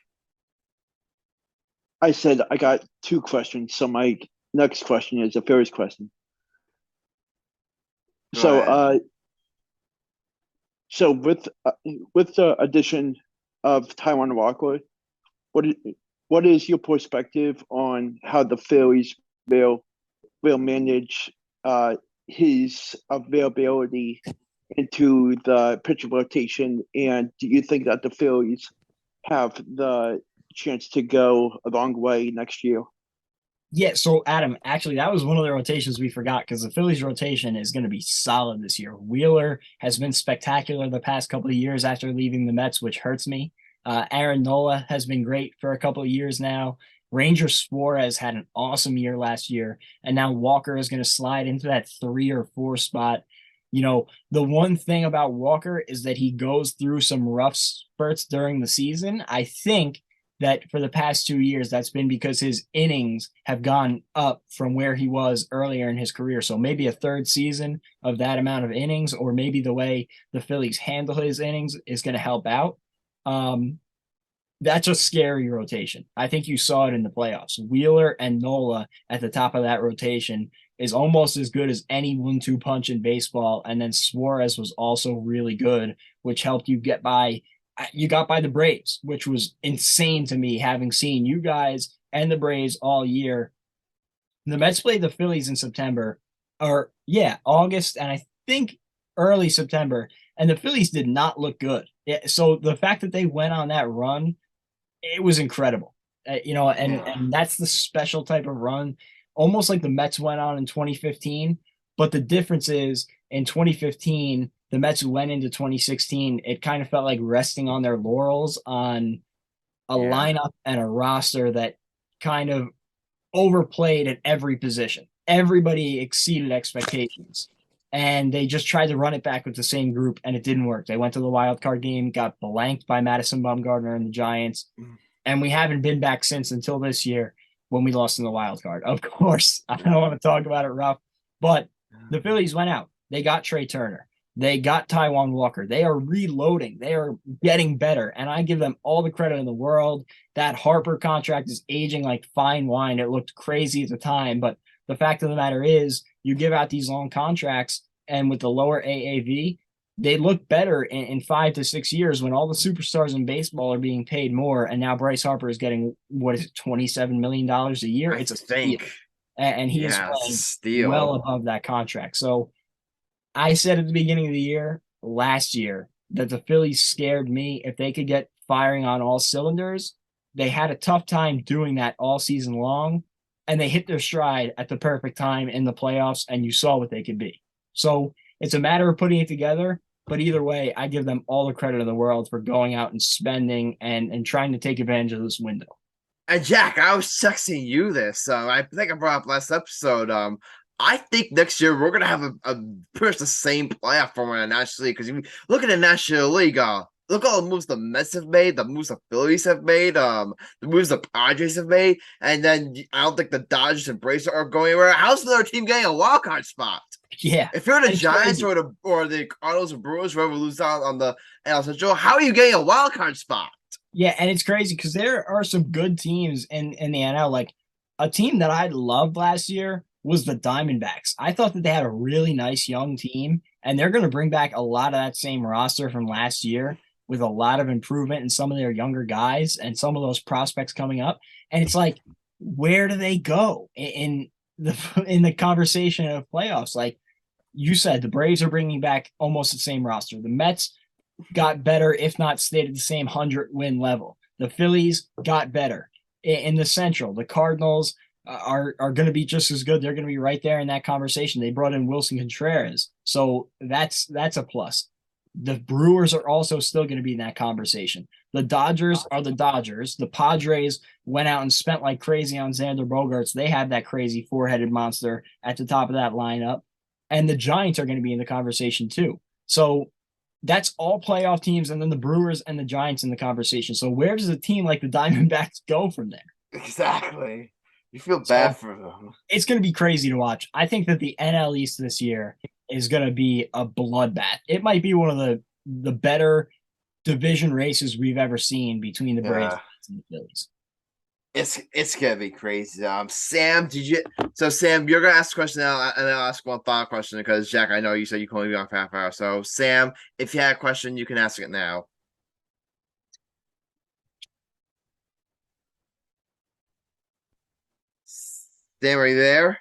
Speaker 5: I said I got 2 questions, so my next question is a Phillies question. So with the addition of Taijuan Walker, what is your perspective on how the Phillies will manage his availability into the pitcher rotation? And do you think that the Phillies have the chance to go a long way next year?
Speaker 2: Yeah, so Adam, actually, that was one of the rotations we forgot because the Phillies rotation is going to be solid this year. Wheeler has been spectacular the past couple of years after leaving the Mets, which hurts me. Aaron Nola has been great for a couple of years now. Ranger Suarez had an awesome year last year, and now Walker is going to slide into that 3 or 4 spot. The one thing about Walker is that he goes through some rough spurts during the season. I think that for the past 2 years, that's been because his innings have gone up from where he was earlier in his career. So maybe a 3rd season of that amount of innings, or maybe the way the Phillies handle his innings is going to help out. That's a scary rotation. I think you saw it in the playoffs. Wheeler and Nola at the top of that rotation is almost as good as any 1-2 punch in baseball. And then Suarez was also really good, which helped you get by. You got by the Braves, which was insane to me, having seen you guys and the Braves all year. The Mets played the Phillies in September, August, and I think early September, and the Phillies did not look good. So the fact that they went on that run, it was incredible. And that's the special type of run, almost like the Mets went on in 2015. But the difference is in 2015, the Mets went into 2016. It kind of felt like resting on their laurels on a lineup and a roster that kind of overplayed at every position. Everybody exceeded expectations. And they just tried to run it back with the same group, and it didn't work. They went to the wild card game, got blanked by Madison Bumgarner and the Giants. And we haven't been back since until this year when we lost in the wild card. Of course, I don't want to talk about it rough, but the Phillies went out. They got Trey Turner. They got Taijuan Walker. They are reloading. They are getting better. And I give them all the credit in the world. That Harper contract is aging like fine wine. It looked crazy at the time. But the fact of the matter is, you give out these long contracts, and with the lower AAV, they look better in 5 to 6 years when all the superstars in baseball are being paid more. And now Bryce Harper is getting, $27 million a year? It's a steal. And he's playing well above that contract. So I said at the beginning of the year, last year, that the Phillies scared me. If they could get firing on all cylinders, they had a tough time doing that all season long, and they hit their stride at the perfect time in the playoffs, and you saw what they could be. So it's a matter of putting it together, but either way, I give them all the credit in the world for going out and spending and trying to take advantage of this window.
Speaker 1: And Jack, I was texting you this. I think I brought up last episode. I think next year we're gonna have a pretty much the same playoff format in the National League, because you look at the National League, look at all the moves the Mets have made, the moves the Phillies have made, the moves the Padres have made, and then I don't think the Dodgers and Braves are going anywhere. How's another team getting a wild card spot?
Speaker 2: Yeah.
Speaker 1: If you're the Giants or the Cardinals or Brewers, whoever loses out on the NL Central, how are you getting a wild card spot?
Speaker 2: Yeah, and it's crazy because there are some good teams in the NL. Like a team that I loved last year was the Diamondbacks. I thought that they had a really nice young team, and they're going to bring back a lot of that same roster from last year with a lot of improvement in some of their younger guys and some of those prospects coming up. And it's like, where do they go in the conversation of playoffs? Like you said, the Braves are bringing back almost the same roster. The Mets got better, if not stayed at the same 100-win level. The Phillies got better in the Central. The Cardinals are going to be just as good. They're going to be right there in that conversation. They brought in Wilson Contreras, so that's a plus. The Brewers are also still going to be in that conversation. The Dodgers are the Dodgers. The Padres went out and spent like crazy on Xander Bogaerts. They have that crazy four-headed monster at the top of that lineup. And the Giants are going to be in the conversation too. So that's all playoff teams, and then the Brewers and the Giants in the conversation. So where does a team like the Diamondbacks go from there?
Speaker 1: Exactly. You feel bad for them.
Speaker 2: It's going to be crazy to watch. I think that the NL East this year is going to be a bloodbath. It might be one of the better division races we've ever seen between the Braves and the Phillies.
Speaker 1: It's gonna be crazy. Sam, Sam, you're gonna ask a question now, and I'll ask one final question because Jack, I know you said you can only be on for half hour. So Sam, if you had a question, you can ask it now. Sam, are you there?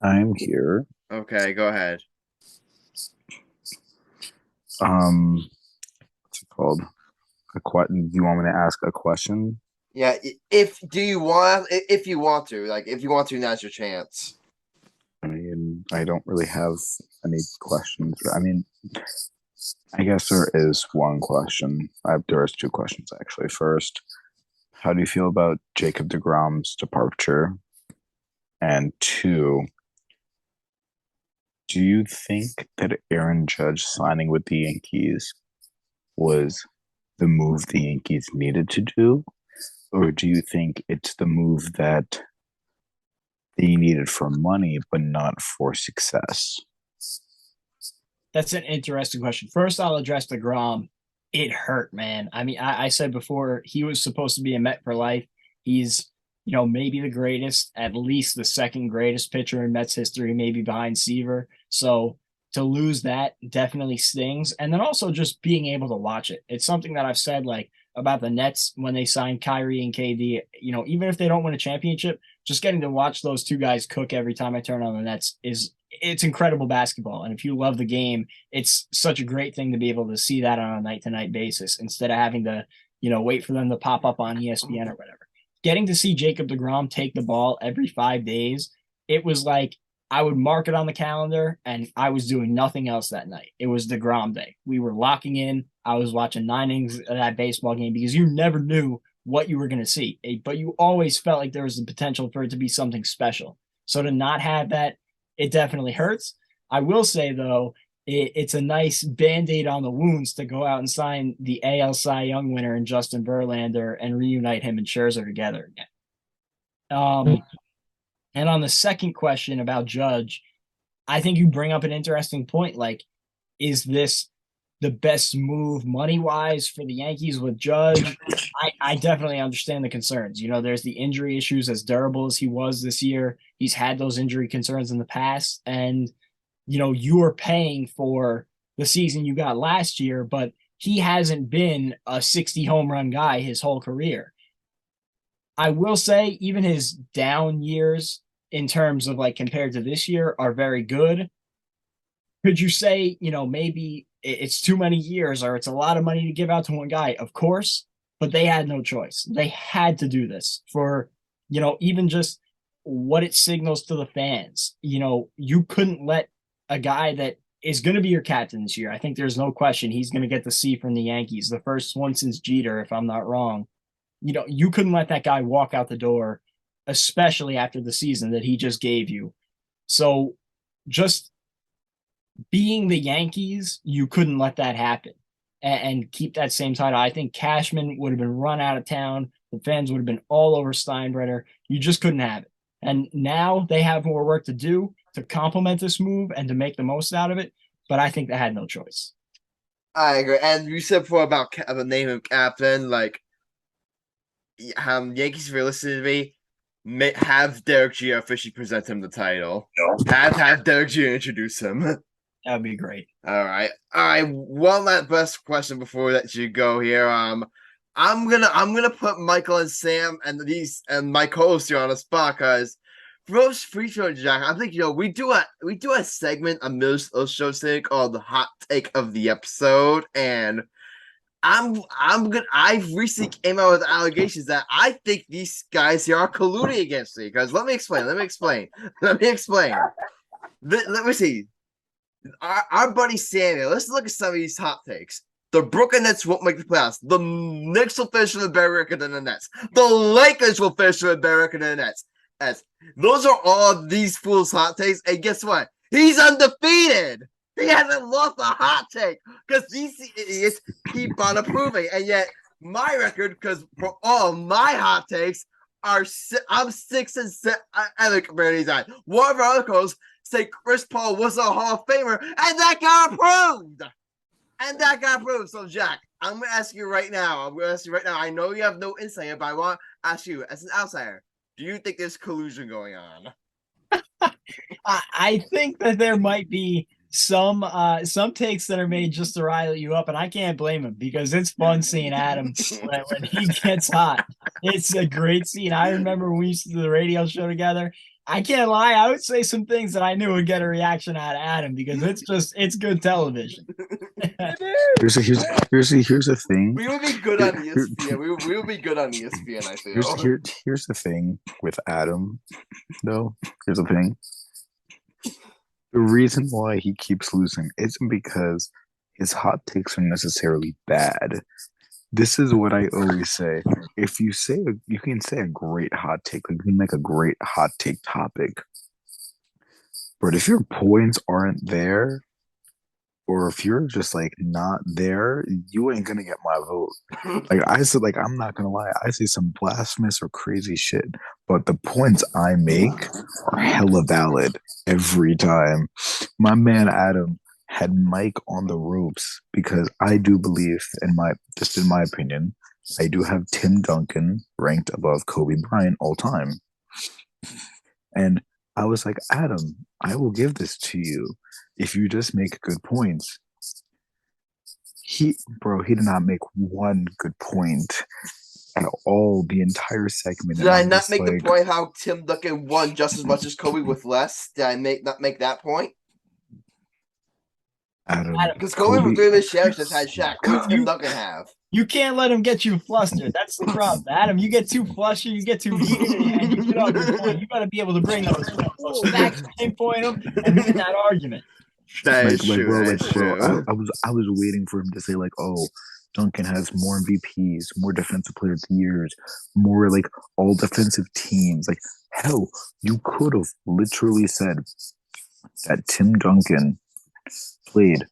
Speaker 4: I'm here.
Speaker 1: Okay, go ahead.
Speaker 4: What's it called? Do you want me to ask a question?
Speaker 1: Yeah, if you want to, now's your chance.
Speaker 4: I mean, I don't really have any questions. I mean, I guess there is one question. There's two questions actually. First, how do you feel about Jacob deGrom's departure? And two, do you think that Aaron Judge signing with the Yankees was the move the Yankees needed to do? Or do you think it's the move that they needed for money, but not for success?
Speaker 2: That's an interesting question. First, I'll address deGrom. It hurt, man. I mean, I said before, he was supposed to be a Met for life. He's, maybe the greatest, at least the second greatest pitcher in Mets history, maybe behind Seaver. So to lose that definitely stings. And then also just being able to watch it. It's something that I've said about the Nets when they signed Kyrie and KD, even if they don't win a championship, just getting to watch those two guys cook every time I turn on the Nets it's incredible basketball. And if you love the game, it's such a great thing to be able to see that on a night-to-night basis instead of having to, wait for them to pop up on ESPN or whatever. Getting to see Jacob deGrom take the ball every 5 days, it was like I would mark it on the calendar and I was doing nothing else that night. It was deGrom day. We were locking in. I was watching 9 innings of that baseball game because you never knew what you were going to see, but you always felt like there was the potential for it to be something special. So to not have that, it definitely hurts. I will say, though, it's a nice Band-Aid on the wounds to go out and sign the AL Cy Young winner in Justin Verlander and reunite him and Scherzer together again. And on the second question about Judge, I think you bring up an interesting point. Like, is this the best move money-wise for the Yankees with Judge? I definitely understand the concerns. There's the injury issues. As durable as he was this year, he's had those injury concerns in the past. And, you are paying for the season you got last year, but he hasn't been a 60 home run guy his whole career. I will say even his down years in terms of compared to this year are very good. Could you say, maybe it's too many years or it's a lot of money to give out to one guy? Of course, but they had no choice. They had to do this for, even just what it signals to the fans. You couldn't let a guy that is going to be your captain this year. I think there's no question he's going to get the C from the Yankees, the first one since Jeter, if I'm not wrong. you couldn't let that guy walk out the door, especially after the season that he just gave you. So just being the Yankees, you couldn't let that happen and keep that same title. I think Cashman would have been run out of town. The fans would have been all over Steinbrenner. You just couldn't have it. And now they have more work to do to complement this move and to make the most out of it. But I think they had no choice.
Speaker 1: I agree. And you said before about the name of captain, like, Yankees, if you're listening to me, have Derek Jeter officially present him the title. Have Derek Jeter introduce him.
Speaker 2: That would be great.
Speaker 1: All right. One last question before we let you go here. I'm gonna put Michael and Sam and my co-host here on the spot because Rose Free Throw Jack. I think we do a segment on those shows today called the Hot Take of the Episode, and I've recently came out with allegations that I think these guys here are colluding against me. Because let me explain. Let me see. Our buddy Samuel, let's look at some of these hot takes. The Brooklyn Nets won't make the playoffs. The Knicks will finish with a better record than the Nets. The Lakers will finish with a better record than the Nets. Those are all these fools' hot takes. And guess what? He's undefeated. He hasn't lost a hot take because these idiots keep on approving. And yet, my record, because for all my hot takes, I'm 6-7. I look compared to these guys. One of our articles say Chris Paul was a Hall of Famer, and that got approved. So, Jack, I'm going to ask you right now. I know you have no insight, but I want to ask you, as an outsider, do you think there's collusion going on?
Speaker 2: I think that there might be some takes that are made just to rile you up, and I can't blame him because it's fun seeing Adam when he gets hot. It's a great scene. I remember when we used to do the radio show together. I can't lie. I would say some things that I knew would get a reaction out of Adam because it's good television.
Speaker 4: Here's the thing.
Speaker 1: We would be good on ESPN. We would be good on ESPN, I feel.
Speaker 4: Here's the thing with Adam, though. Here's the thing. The reason why he keeps losing isn't because his hot takes are necessarily bad. This is what I always say. If you can say a great hot take, like you can make a great hot take topic. But if your points aren't there, or if you're just like not there, you ain't gonna get my vote. Like I said, like I'm not gonna lie, I say some blasphemous or crazy shit, but the points I make are hella valid every time. My man Adam had Mike on the ropes because I do believe, in my opinion, I do have Tim Duncan ranked above Kobe Bryant all time. And I was like, Adam, I will give this to you if you just make good points. He did not make one good point at all the entire segment.
Speaker 1: Did I not make the point how Tim Duncan won just as much as Kobe with less? Did I not make that point?
Speaker 4: Adam,
Speaker 1: because Kobe with 3 of his shares just had Shaq. What did Tim Duncan have?
Speaker 2: You can't let him get you flustered. That's the problem. Adam, you get too flustered, you get too heated, and you get on your point. You got to be able to bring those facts, pinpoint them, and win that argument.
Speaker 1: That is true.
Speaker 4: I was waiting for him to say like, oh, Duncan has more MVPs, more defensive player of the years, more like all defensive teams. Like, hell, you could have literally said that Tim Duncan played,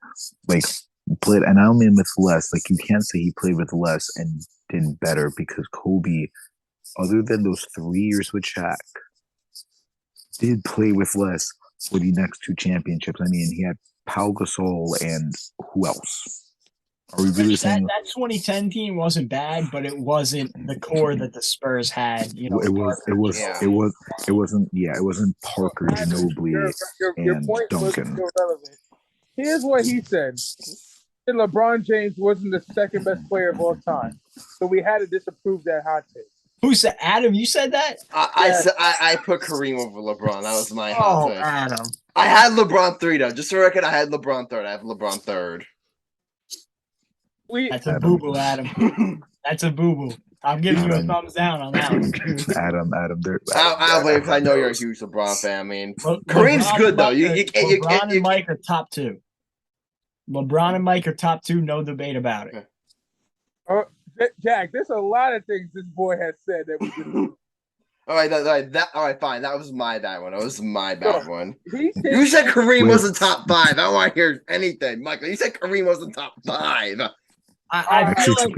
Speaker 4: and I don't mean with less. Like, you can't say he played with less and did better because Kobe, other than those 3 years with Shaq, did play with less for the next 2 championships. I mean, he had Pau Gasol and who else? Are we really saying
Speaker 2: that 2010 team wasn't bad, but it wasn't the core that the Spurs had? You know,
Speaker 4: it wasn't Parker, Ginobili, and Duncan.
Speaker 3: Here's what he said: LeBron James wasn't the second best player of all time, so we had to disapprove that hot take.
Speaker 2: Who said Adam? You said that?
Speaker 1: I put Kareem over LeBron. That was my hot take.
Speaker 2: Adam.
Speaker 1: I had LeBron 3 though. Just for the record, I had LeBron 3rd. I have LeBron 3rd.
Speaker 2: That's a boo-boo, Adam. That's a boo-boo. I'm giving you a thumbs down on that one.
Speaker 4: Adam,
Speaker 1: I'll wait because I know you're a huge LeBron fan. I mean, Kareem's good though.
Speaker 2: LeBron and Mike are top 2. LeBron and Mike are top 2. No debate about it.
Speaker 3: Jack, there's a lot of things this boy has said that we didn't.
Speaker 1: All right, fine. That was my bad one. That was my bad one.
Speaker 3: He
Speaker 1: You said Kareem
Speaker 4: Wait.
Speaker 1: wasn't top 5. I don't want to hear anything, Michael. You said Kareem wasn't top 5.
Speaker 2: I feel
Speaker 4: Actually,
Speaker 2: like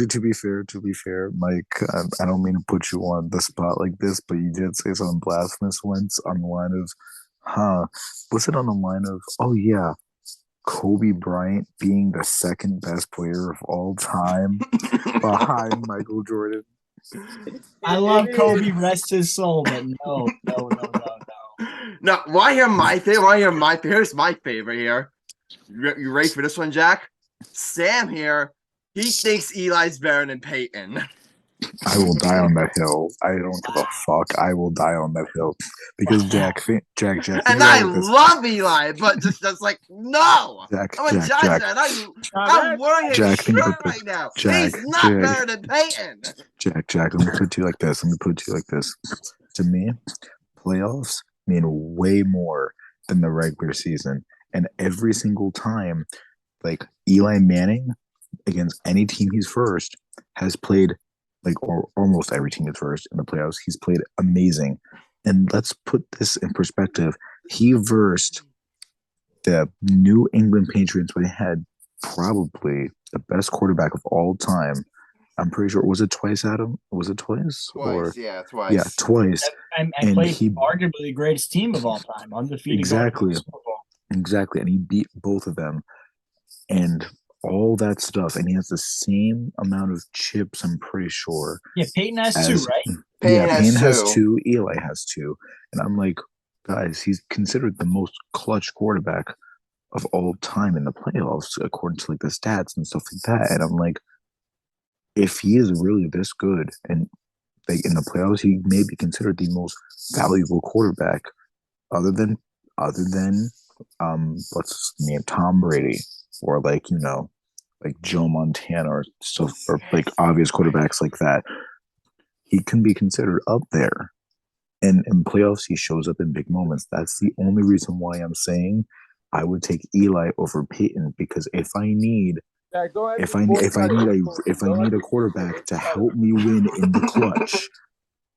Speaker 4: to be fair, Mike, I don't mean to put you on the spot like this, but you did say something blasphemous once on the line of, was it on the line of, oh yeah, Kobe Bryant being the second best player of all time behind Michael Jordan?
Speaker 2: I love Kobe, rest his soul, but no.
Speaker 1: No, why hear my favorite? Here's my favorite here. You ready for this one, Jack? Sam here, he thinks Eli's better than Peyton.
Speaker 4: I will die on that hill. I don't give a fuck. I will die on that hill because Jack.
Speaker 1: And I love Eli, but just like no.
Speaker 4: Jack,
Speaker 1: I'm a
Speaker 4: Jack,
Speaker 1: judge,
Speaker 4: Jack.
Speaker 1: and I'm wearing his
Speaker 4: Jack, think
Speaker 1: shirt
Speaker 4: about this.
Speaker 1: right now.
Speaker 4: Jack,
Speaker 1: He's not
Speaker 4: Jack.
Speaker 1: better than Peyton.
Speaker 4: Jack, let me put it to you like this. To me, playoffs mean way more than the regular season. And every single time, like Eli Manning against any team he's first has played or almost every team is first in the playoffs. He's played amazing. And let's put this in perspective. He versed the New England Patriots when they had probably the best quarterback of all time. I'm pretty sure. Was it twice, Adam? Was it twice?
Speaker 1: Twice.
Speaker 4: Yeah, twice.
Speaker 2: And played arguably the greatest team of all time, undefeated.
Speaker 4: Exactly. And he beat both of them. And all that stuff. And he has the same amount of chips, I'm pretty sure.
Speaker 2: Yeah, Peyton has 2, right?
Speaker 4: Peyton has 2. Eli has 2. And I'm like, guys, he's considered the most clutch quarterback of all time in the playoffs, according to like the stats and stuff like that. And I'm like, if he is really this good and like in the playoffs, he may be considered the most valuable quarterback other than what's his name, Tom Brady, or like Joe Montana or stuff, or like obvious quarterbacks like that. He can be considered up there. And in playoffs, he shows up in big moments. That's the only reason why I'm saying I would take Eli over Peyton, because if I need a quarterback to help me win in the clutch,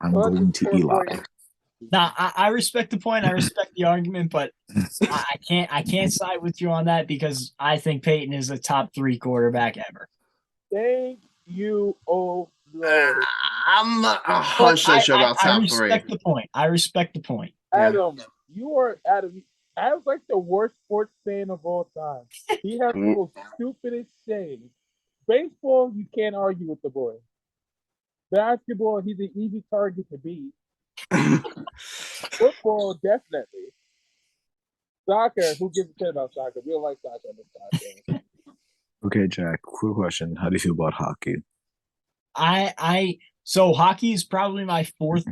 Speaker 4: I'm going to Eli.
Speaker 2: Now, I respect the point. I respect the argument, but I can't side with you on that because I think Peyton is a top 3 quarterback ever.
Speaker 3: Thank you, oh Lord.
Speaker 1: I'm not 100% sure about top 3.
Speaker 2: I respect the point.
Speaker 3: Adam, Adam's like the worst sports fan of all time. He has the most stupidest sayings. Baseball, you can't argue with the boy. Basketball, he's an easy target to beat. Football, definitely. Soccer, who gives a shit about soccer? We don't like soccer on this podcast.
Speaker 4: Okay, Jack, quick question. How do you feel about hockey?
Speaker 2: So hockey is probably my 4th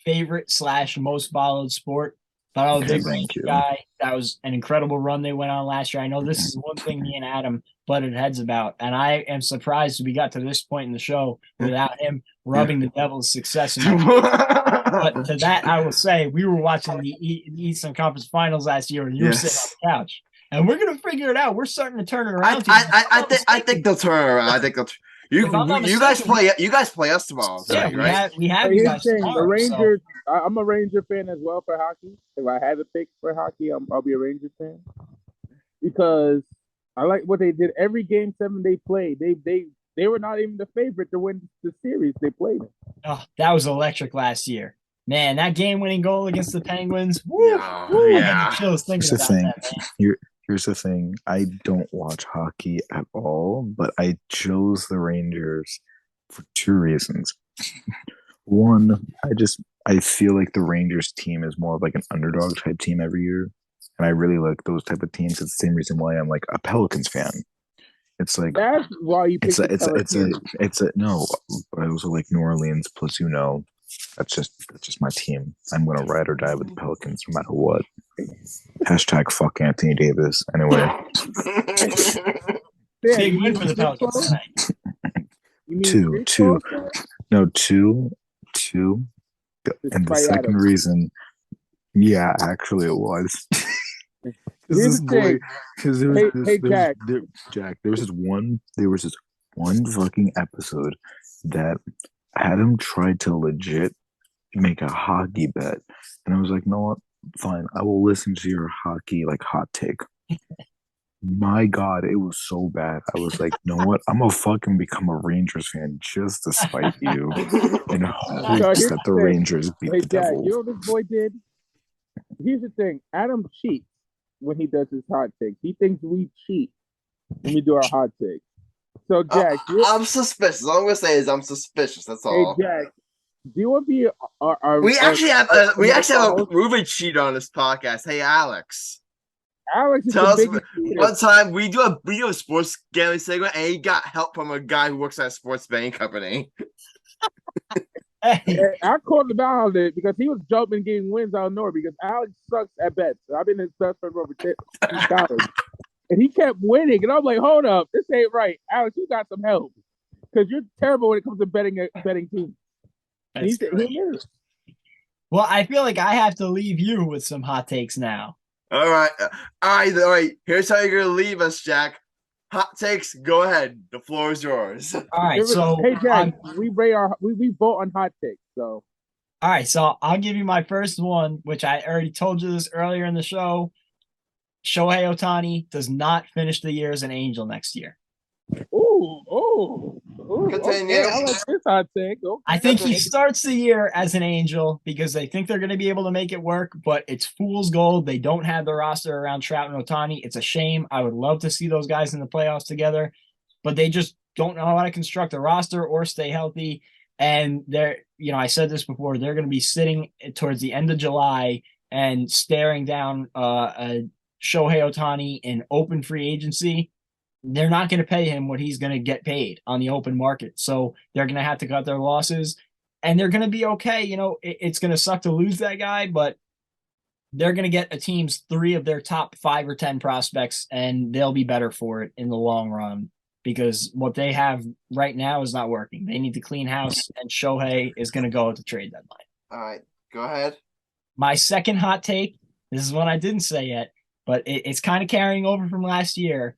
Speaker 2: favorite / most followed sport. But I was a big Ranger guy. That was an incredible run they went on last year. I know this is one thing me and Adam butted heads about, and I am surprised we got to this point in the show without him rubbing the devil's success in But to that, I will say, we were watching the Eastern Conference Finals last year, and you were sitting on the couch. And we're going to figure it out. We're starting to turn it around.
Speaker 1: I think they'll turn it around. I think they'll you guys play us tomorrow.
Speaker 2: Yeah,
Speaker 1: right?
Speaker 2: we have you guys tomorrow.
Speaker 3: The Rangers, I'm a Ranger fan as well for hockey. If I had to pick for hockey, I'll be a Ranger fan. Because I like what they did. Every game 7 they played, they were not even the favorite to win the series. They played it.
Speaker 2: Oh, that was electric last year. Man, that game-winning goal against the Penguins.
Speaker 1: Yeah.
Speaker 2: Here's
Speaker 4: the thing. I don't watch hockey at all, but I chose the Rangers for 2 reasons. One, I feel like the Rangers team is more of like an underdog type team every year, and I really like those type of teams. It's the same reason why I'm like a Pelicans fan. It's like
Speaker 3: that's why you pick
Speaker 4: no, but I also like New Orleans. Plus, that's just my team. I'm gonna ride or die with the Pelicans no matter what. Hashtag fuck Anthony Davis. Anyway.
Speaker 2: Big win for the Pelicans tonight.
Speaker 4: Two. And the second reason, yeah, actually it was. Jack, there was this one fucking episode that Adam tried to legit make a hockey bet, and I was like, "No, what? Fine, I will listen to your hockey like hot take." My God, it was so bad. I was like, "You know what? I'm gonna fucking become a Rangers fan just to spite you, in hopes that the Rangers beat
Speaker 3: Hey,
Speaker 4: the
Speaker 3: Jack,
Speaker 4: Devils."
Speaker 3: you know what this boy did? Here's the thing. Adam cheats when he does his hot takes. He thinks we cheat when we do our hot takes. So, Jack,
Speaker 1: I'm suspicious. All I'm gonna say is I'm suspicious. That's
Speaker 3: hey,
Speaker 1: all.
Speaker 3: Jack, do you want to be our
Speaker 1: We actually have a
Speaker 3: co-host?
Speaker 1: proven cheater on this podcast. Hey, Alex.
Speaker 3: Alex is
Speaker 1: Tell
Speaker 3: the
Speaker 1: us
Speaker 3: biggest cheater.
Speaker 1: one time we do a sports gambling segment, and he got help from a guy who works at a sports betting company.
Speaker 2: Hey,
Speaker 3: I called him out on it because he was jumping, getting wins out of nowhere because Alex sucks at bets. I've been his best friend for over 10 since college. And he kept winning. And I'm like, hold up, this ain't right. Alex, you got some help. Because you're terrible when it comes to betting teams. He is.
Speaker 2: well, I feel like I have to leave you with some hot takes now.
Speaker 1: All right. Here's how you're gonna leave us, Jack. Hot takes. Go ahead. The floor is yours.
Speaker 2: All right, so
Speaker 3: hey, Jack, we vote on hot takes. So
Speaker 2: all right, so I'll give you my first one, which I already told you this earlier in the show. Shohei Ohtani does not finish the year as an Angel next year.
Speaker 1: Continue.
Speaker 3: Okay, I like this hot take. Okay.
Speaker 2: I think he starts the year as an Angel because they think they're going to be able to make it work, but it's fool's gold. They don't have the roster around Trout and Ohtani. It's a shame. I would love to see those guys in the playoffs together, but they just don't know how to construct a roster or stay healthy. And they're, I said this before, they're going to be sitting towards the end of July and staring down a Shohei Ohtani in open free agency. They're not going to pay him what he's going to get paid on the open market. So they're going to have to cut their losses, and they're going to be okay. It's going to suck to lose that guy, but they're going to get a team's 3 of their top 5 or 10 prospects, and they'll be better for it in the long run because what they have right now is not working. They need to clean house, and Shohei is going to go at the trade deadline.
Speaker 1: All right, go ahead.
Speaker 2: My second hot take, this is one I didn't say yet, but it's kind of carrying over from last year.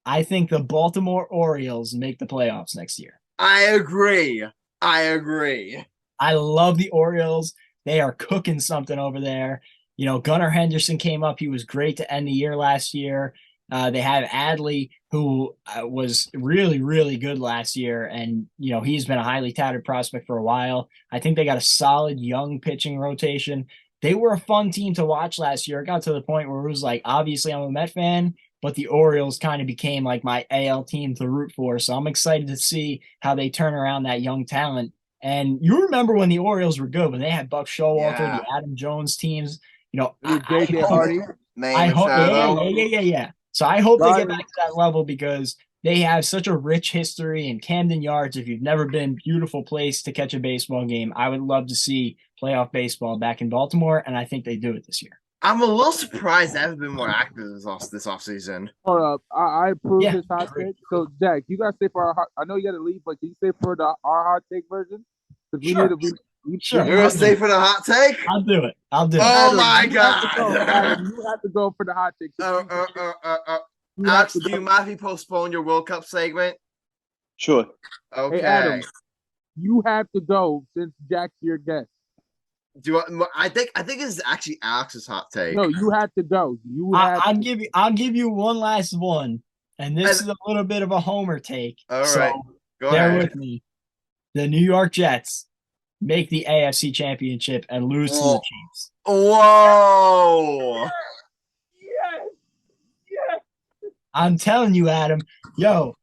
Speaker 2: I think the Baltimore Orioles make the playoffs next year.
Speaker 1: I agree.
Speaker 2: I love the Orioles. They are cooking something over there. Gunnar Henderson came up. He was great to end the year last year. They have Adley, who was really, really good last year. And, he's been a highly touted prospect for a while. I think they got a solid young pitching rotation. They were a fun team to watch last year. It got to the point where it was like, obviously I'm a Met fan, but the Orioles kind of became like my AL team to root for. So I'm excited to see how they turn around that young talent. And you remember when the Orioles were good, when they had Buck Showalter, the Adam Jones teams,
Speaker 3: JJ Hardy.
Speaker 2: I hope, yeah. So I hope they get back to that level because they have such a rich history in Camden Yards. If you've never been, beautiful place to catch a baseball game. I would love to see playoff baseball back in Baltimore, and I think they do it this year.
Speaker 1: I'm a little surprised they haven't been more active this offseason.
Speaker 3: Hold up. I approve this hot take. So, Jack, you got to stay for our hot. I know you got to leave, but can you stay for our hot take version?
Speaker 2: Sure.
Speaker 1: You're going to stay for the hot take?
Speaker 2: I'll do it.
Speaker 1: Oh,
Speaker 3: Adam,
Speaker 1: my God.
Speaker 3: You have to go for the hot take.
Speaker 1: Alex, do you mind if you postpone your World Cup segment?
Speaker 5: Sure.
Speaker 1: Okay.
Speaker 3: Hey, Adam, you have to go since Jack's your guest.
Speaker 1: I think this is actually Alex's hot take.
Speaker 3: No, you have to go.
Speaker 2: I'll give you one last one, and this is a little bit of a homer take.
Speaker 1: All right,
Speaker 2: so
Speaker 1: go
Speaker 2: bear
Speaker 1: ahead.
Speaker 2: with me. The New York Jets make the AFC Championship and lose to the Chiefs.
Speaker 1: Whoa!
Speaker 3: Yes.
Speaker 2: I'm telling you, Adam. Yo,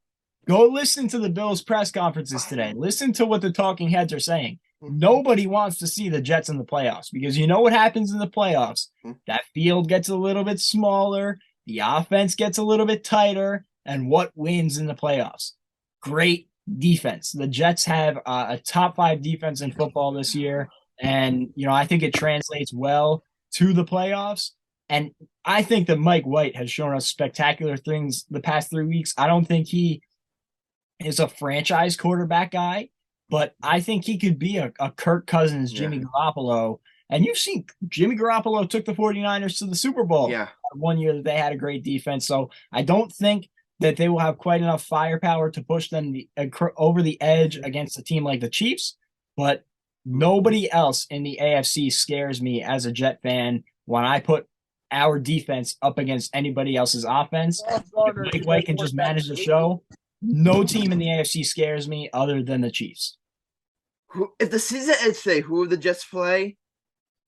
Speaker 2: go listen to the Bills press conferences today. Listen to what the talking heads are saying. Nobody wants to see the Jets in the playoffs because you know what happens in the playoffs? That field gets a little bit smaller, the offense gets a little bit tighter, and what wins in the playoffs? Great defense. The Jets have a top 5 defense in football this year, and I think it translates well to the playoffs. And I think that Mike White has shown us spectacular things the past 3 weeks. I don't think he is a franchise quarterback guy, but I think he could be a Kirk Cousins, Jimmy Garoppolo. And you've seen Jimmy Garoppolo took the 49ers to the Super Bowl one year that they had a great defense. So I don't think that they will have quite enough firepower to push them over the edge against a team like the Chiefs, but nobody else in the AFC scares me as a Jet fan when I put our defense up against anybody else's offense. If Mike White can just manage the show, no team in the AFC scares me other than the Chiefs.
Speaker 1: If the season ends today, who would the Jets play?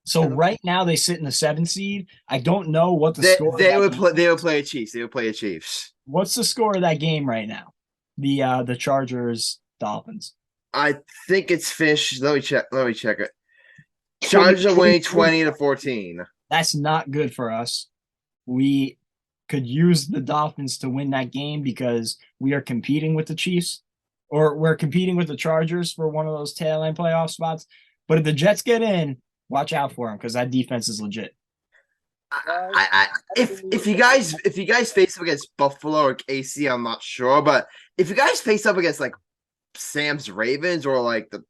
Speaker 2: So right now they sit in the 7th seed. I don't know what the score.
Speaker 1: They would play. They would play a Chiefs. They would play a Chiefs.
Speaker 2: What's the score of that game right now? The Chargers Dolphins.
Speaker 1: I think it's finished. Let me check it. Chargers are winning 20-14.
Speaker 2: That's not good for us. We could use the Dolphins to win that game because we are competing with the Chiefs, or we're competing with the Chargers for one of those tail end playoff spots. But if the Jets get in, watch out for them because that defense is legit.
Speaker 1: If you guys face up against Buffalo or KC, I'm not sure, but if you guys face up against like Sam's Ravens or the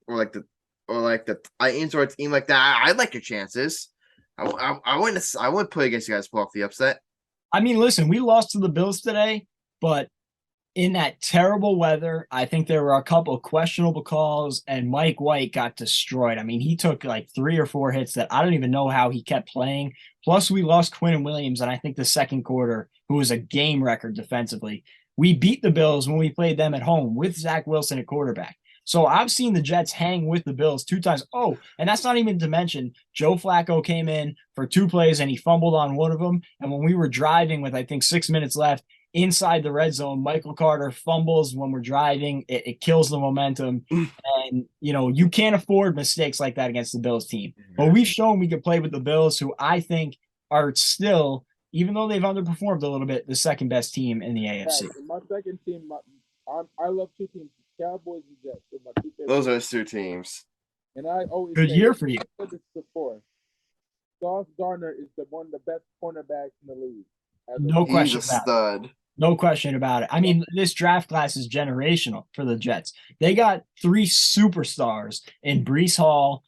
Speaker 1: Titans or a team like that, I like your chances. I wouldn't play against you guys to pull off the upset.
Speaker 2: I mean, listen, we lost to the Bills today, but in that terrible weather, I think there were a couple of questionable calls, and Mike White got destroyed. I mean, he took like 3 or 4 hits that I don't even know how he kept playing. Plus, we lost Quinn Williams, and I think the second quarter, who was a game record defensively. We beat the Bills when we played them at home with Zach Wilson at quarterback. So I've seen the Jets hang with the Bills 2 times. Oh, and that's not even to mention Joe Flacco came in for 2 plays and he fumbled on one of them. And when we were driving with, I think, 6 minutes left inside the red zone, Michael Carter fumbles when we're driving. It kills the momentum. And, you can't afford mistakes like that against the Bills team. But we've shown we can play with the Bills, who I think are still, even though they've underperformed a little bit, the second best team in the AFC.
Speaker 3: Right. My second team, I love 2 teams. Cowboys and Jets. My 2
Speaker 1: Those are 2 teams.
Speaker 3: And I always
Speaker 2: good year for you.
Speaker 3: I said this before. Sauce Gardner is one of the best cornerbacks in the league.
Speaker 2: No question
Speaker 1: He's a stud.
Speaker 2: No question about it. I mean, this draft class is generational for the Jets. They got 3 superstars in Breece Hall,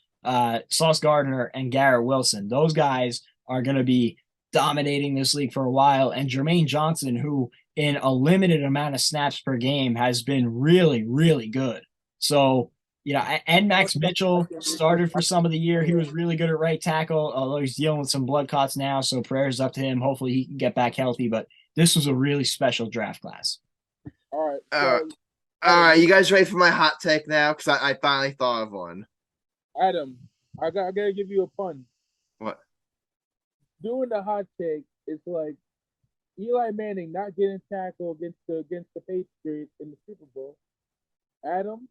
Speaker 2: Sauce Gardner, and Garrett Wilson. Those guys are going to be dominating this league for a while. And Jermaine Johnson, who in a limited amount of snaps per game has been really, really good. So, and Max Mitchell started for some of the year. He was really good at right tackle, although he's dealing with some blood clots now. So prayers up to him. Hopefully he can get back healthy. But this was a really special draft class.
Speaker 3: All right.
Speaker 1: All right. You guys ready for my hot take now? Because I finally thought of one.
Speaker 3: Adam, I gotta give you a pun.
Speaker 1: What?
Speaker 3: Doing the hot take is like Eli Manning not getting tackled against the Patriots in the Super Bowl. Adam,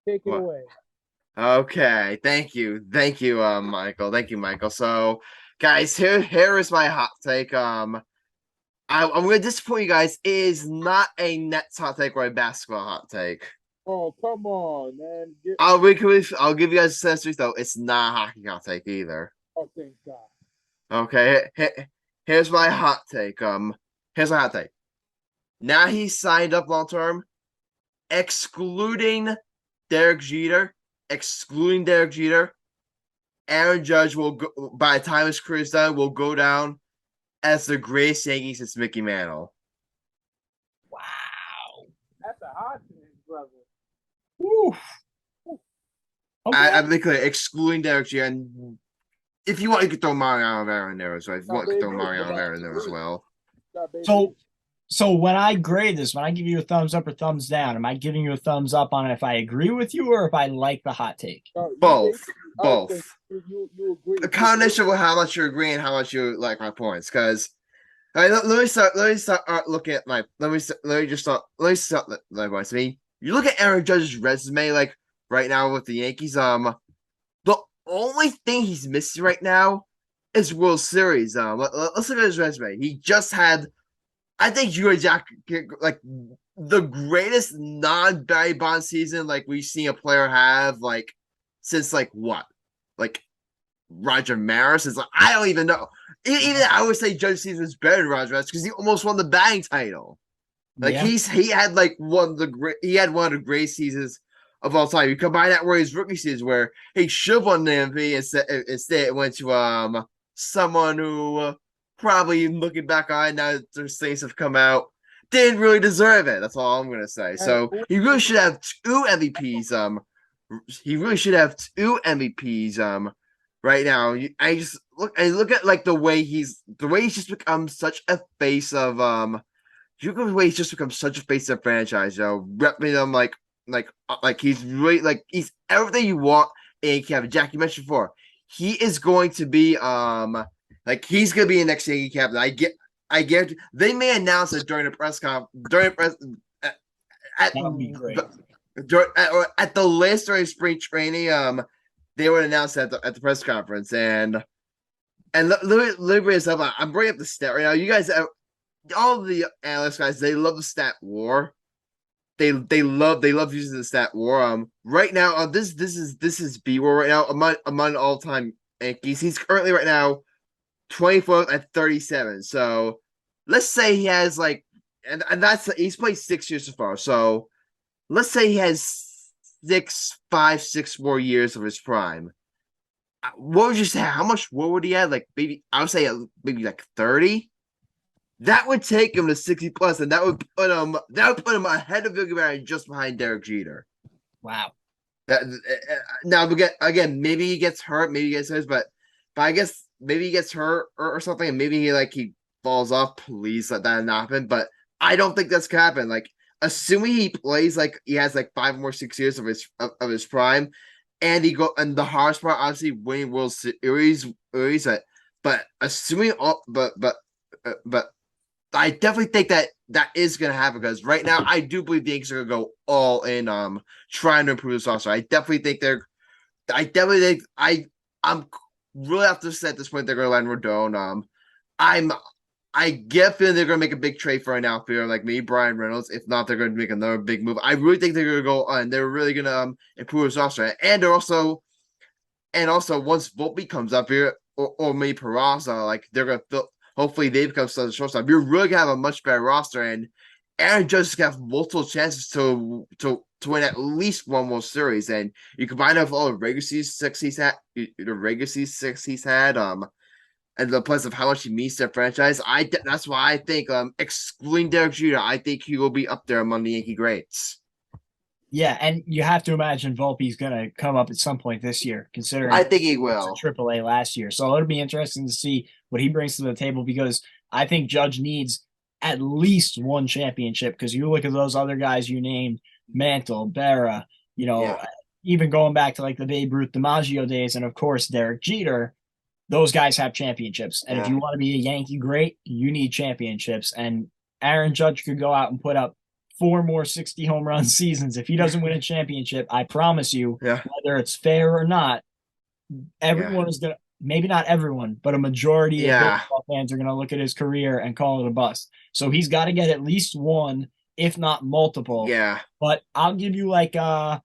Speaker 3: take it away.
Speaker 1: Okay, thank you, Michael. Thank you, Michael. So, guys, here is my hot take. I'm going to disappoint you guys. It is not a Nets hot take or a basketball hot take.
Speaker 3: Oh, come on, man.
Speaker 1: I'll give you guys a sense though. It's not a hockey hot take either.
Speaker 3: Oh, thank God.
Speaker 1: Okay, here's my hot take. Here's my hot take. Now he's signed up long term, excluding Derek Jeter. Aaron Judge will go, by the time his career is done, will go down as the greatest Yankee since Mickey Mantle.
Speaker 2: Wow,
Speaker 3: that's a hot take, brother.
Speaker 2: Woo. Okay.
Speaker 1: I'm making clear, excluding Derek Jeter. And if you want, you could throw Mariano Rivera in there as well. If you want, you could throw Mariano Rivera in there as well.
Speaker 2: So when I grade this, when I give you a thumbs up or thumbs down, am I giving you a thumbs up on if I agree with you or if I like the hot take?
Speaker 1: Both.
Speaker 3: You agree.
Speaker 1: A combination of how much you agree and how much you like my points. Because let me start looking at my let me start my points. I mean, you look at Aaron Judge's resume, like right now with the Yankees. The only thing he's missing right now is World Series. Let's look at his resume. He just had, I think, you and Jack, like the greatest non-Barry Bonds season like we've seen a player have like since like what, like Roger Maris. Is like I don't even know. Even I would say Judge season was better than Roger Maris because he almost won the batting title. Like he had like one of the great seasons of all time. You combine that with his rookie season where he should have won the MVP, instead it went to someone who probably looking back on now that those things have come out. didn't really deserve it. That's all I'm gonna say. So he really should have 2 MVPs. He really should have 2 MVPs. Right now, I look at like the way he's just become such a face of You look at the way he's just become such a face of the franchise. Repping them like he's really like he's everything you want. And Kevin, Jack, you mentioned before, he is going to be like he's gonna be the next Yankee captain. I guarantee they may announce it during the press conference
Speaker 2: That would be great.
Speaker 1: At the list during spring training. They would announce that at the press conference, and literally stuff. I'm bringing up the stat right now. You guys, all the analyst guys, they love the stat war. They love using the stat war. Right now, this is B war right now among all time Yankees. He's currently right now 24th at 37. So let's say he has like, and that's he's played 6 years so far. So let's say he has 6 more years of his prime. What would you say? How much? What would he have? Like maybe I would say maybe like 30. That would take him to 60 plus, and that would put him ahead of Yogi Berra and just behind Derek Jeter.
Speaker 2: Wow.
Speaker 1: Now again, maybe he gets hurt, but I guess maybe he gets hurt or something, and maybe he falls off. Please let that not happen. But I don't think that's gonna happen. Like assuming he plays like he has like 5 more 6 years of his prime, and the hardest part obviously winning World Series, but assuming all but I definitely think that is going to happen because right now I do believe the Yankees are going to go all in trying to improve this roster. I'm really optimistic at this point they're going to land Rodon. I get a feeling they're going to make a big trade for an outfielder like me, Brian Reynolds. If not, they're going to make another big move. I really think they're going to go on. They're really going to improve this roster, and also once Volpe comes up here or maybe Peraza, like they're going to fill. Hopefully they become such a shortstop. You're really gonna have a much better roster, and Aaron Judge is gonna have multiple chances to win at least one World Series. And you combine it with all the regular season success he's had, and the plus of how much he means to the franchise. That's why I think excluding Derek Jeter, I think he will be up there among the Yankee greats.
Speaker 2: Yeah, and you have to imagine Volpe's going to come up at some point this year, considering
Speaker 1: I think he will.
Speaker 2: AAA last year. So it'll be interesting to see what he brings to the table because I think Judge needs at least one championship because you look at those other guys you named, Mantle, Berra, even going back to like the Babe Ruth DiMaggio days, and of course Derek Jeter, those guys have championships. And if you want to be a Yankee great, you need championships. And Aaron Judge could go out and put up 4 more 60 home run seasons. If he doesn't win a championship, I promise you, whether it's fair or not, everyone is going to, maybe not everyone, but a majority of baseball fans are going to look at his career and call it a bust. So he's got to get at least one, if not multiple.
Speaker 1: Yeah.
Speaker 2: But I'll give you like a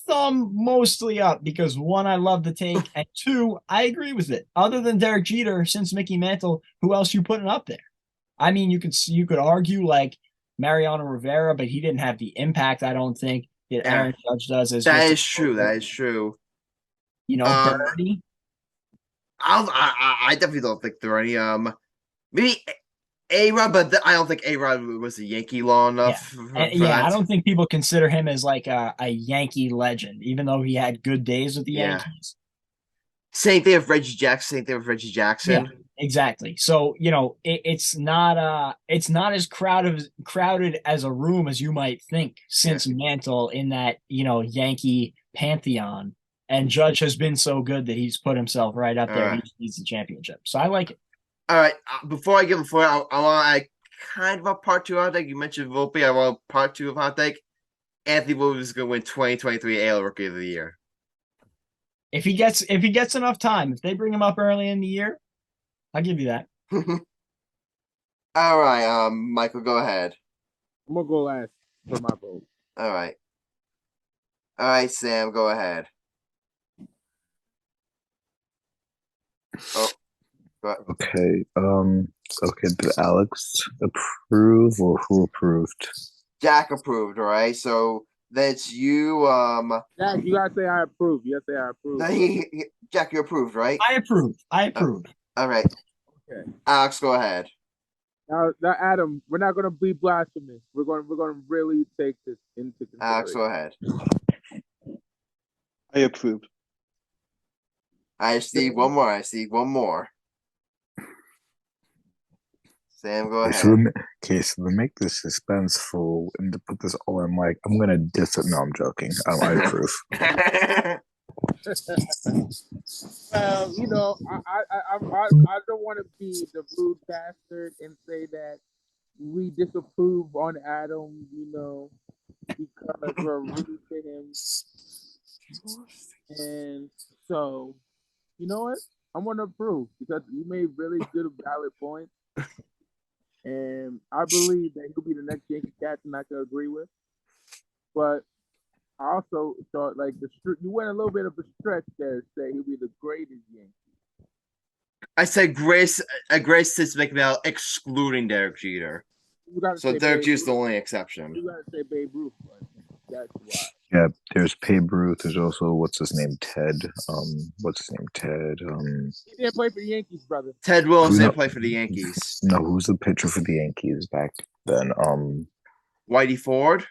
Speaker 2: thumb mostly up because 1, I love the take, and 2, I agree with it. Other than Derek Jeter, since Mickey Mantle, who else you putting up there? I mean, you could argue like Mariano Rivera, but he didn't have the impact, I don't think, that Aaron Judge does.
Speaker 1: That is true.
Speaker 2: Birdie.
Speaker 1: I definitely don't think there are any. Maybe A-Rod, but I don't think A-Rod was a Yankee long enough.
Speaker 2: I don't think people consider him as like a Yankee legend, even though he had good days with the Yankees.
Speaker 1: Same thing with Reggie Jackson.
Speaker 2: Yeah, exactly. So it's not as crowded as a room as you might think since Mantle in that Yankee pantheon, and Judge has been so good that he's put himself right up there. He needs the championship, so I like it.
Speaker 1: All right. Before I give it I want kind of a part 2 hot take. You mentioned Volpe. I want part 2 of hot take. Anthony Volpe is going to win 2023 AL Rookie of the Year.
Speaker 2: If he gets enough time, if they bring him up early in the year, I'll give you that.
Speaker 1: All right, Michael, go ahead.
Speaker 3: I'm gonna go last for my vote.
Speaker 1: All right, Sam, go ahead. Oh,
Speaker 4: okay. Did Alex approve or who approved?
Speaker 1: Jack approved. All right, so that's you.
Speaker 3: Jack, you gotta say I approve. You gotta say I approve.
Speaker 1: Jack, you approved, right?
Speaker 2: I approve.
Speaker 1: All right.
Speaker 3: Okay.
Speaker 1: Alex, go ahead.
Speaker 3: Now, Adam, we're not gonna be blasphemous. We're gonna really take this into
Speaker 1: Alex, go
Speaker 3: consideration.
Speaker 1: ahead.
Speaker 5: I approve.
Speaker 1: I see one more. I see one more. Sam, go ahead.
Speaker 4: So to make this suspenseful and to put this all in mic, I'm gonna diss it. No, I'm joking. I approve.
Speaker 3: Well, I don't want to be the rude bastard and say that we disapprove on Adam, because we're rude to him. And so, you know what? I'm gonna approve because you made really good, valid points. And I believe that he'll be the next Yankee captain I could agree with. But I also thought you went a little bit of a stretch there to say he'll be the greatest Yankee.
Speaker 1: I said a great statistic about excluding Derek Jeter. So Derek Jeter's the only exception.
Speaker 3: You gotta say Babe Ruth, but that's why.
Speaker 4: Yeah, there's Babe Ruth. There's also what's his name, Ted. Ted.
Speaker 3: He didn't play for the Yankees, brother.
Speaker 1: Ted Williams didn't play for the Yankees.
Speaker 4: No, who's the pitcher for the Yankees back then?
Speaker 1: Whitey Ford.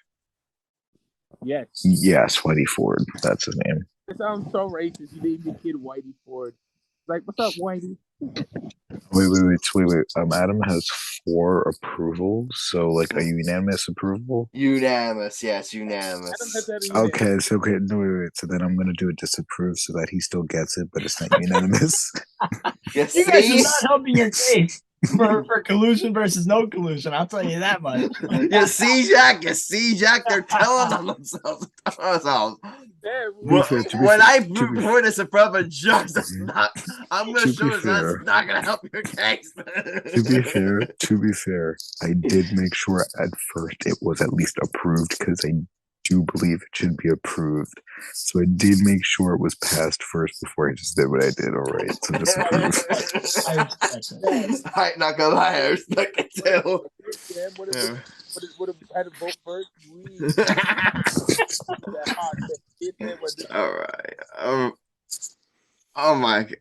Speaker 3: Yes,
Speaker 4: Whitey Ford. That's his name.
Speaker 3: It sounds so racist. You named your kid Whitey Ford. Like, what's up, Whitey?
Speaker 4: Wait. Adam has 4 approvals. So, like, a unanimous approval?
Speaker 1: Unanimous, yes, unanimous.
Speaker 4: Okay, so wait. So then I'm gonna do a disapprove so that he still gets it, but it's not unanimous.
Speaker 1: Yes,
Speaker 2: you guys are not helping your case for collusion versus no collusion. I'll tell you that much.
Speaker 1: You see, Jack. They're telling on themselves. When I put this in front of a judge, I'm going to show this. That's not going to help your case.
Speaker 4: To be fair, I did make sure at first it was at least approved because I do believe it should be approved. So I did make sure it was passed first before I just did what I did. All right, so disapprove.
Speaker 1: I'm not gonna lie, I respect it too.
Speaker 3: Would have had to vote first.
Speaker 1: All right. Oh my God.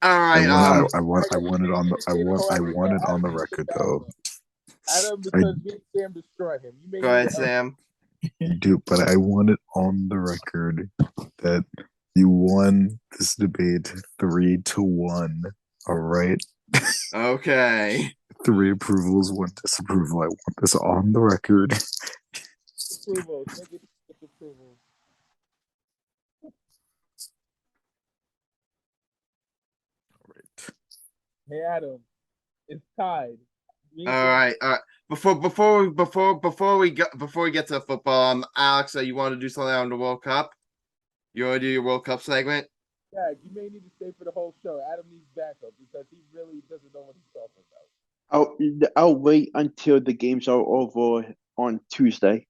Speaker 1: All right.
Speaker 4: I want it on the record though.
Speaker 3: Adam, because me and Sam destroy him.
Speaker 1: Go ahead, Sam.
Speaker 4: Dude, but I want it on the record that you won this debate 3-1. All right.
Speaker 1: Okay.
Speaker 4: 3 approvals, 1 disapproval. I want this on the record.
Speaker 3: Disapproval. Disapproval.
Speaker 4: All right.
Speaker 3: Hey Adam, it's tied.
Speaker 1: All right. Before we get to football, Alex, you want to do something on the World Cup? You want to do your World Cup segment?
Speaker 3: Yeah, you may need to stay for the whole show. Adam needs backup because he really doesn't know what he's talking about.
Speaker 5: I'll wait until the games are over on Tuesday.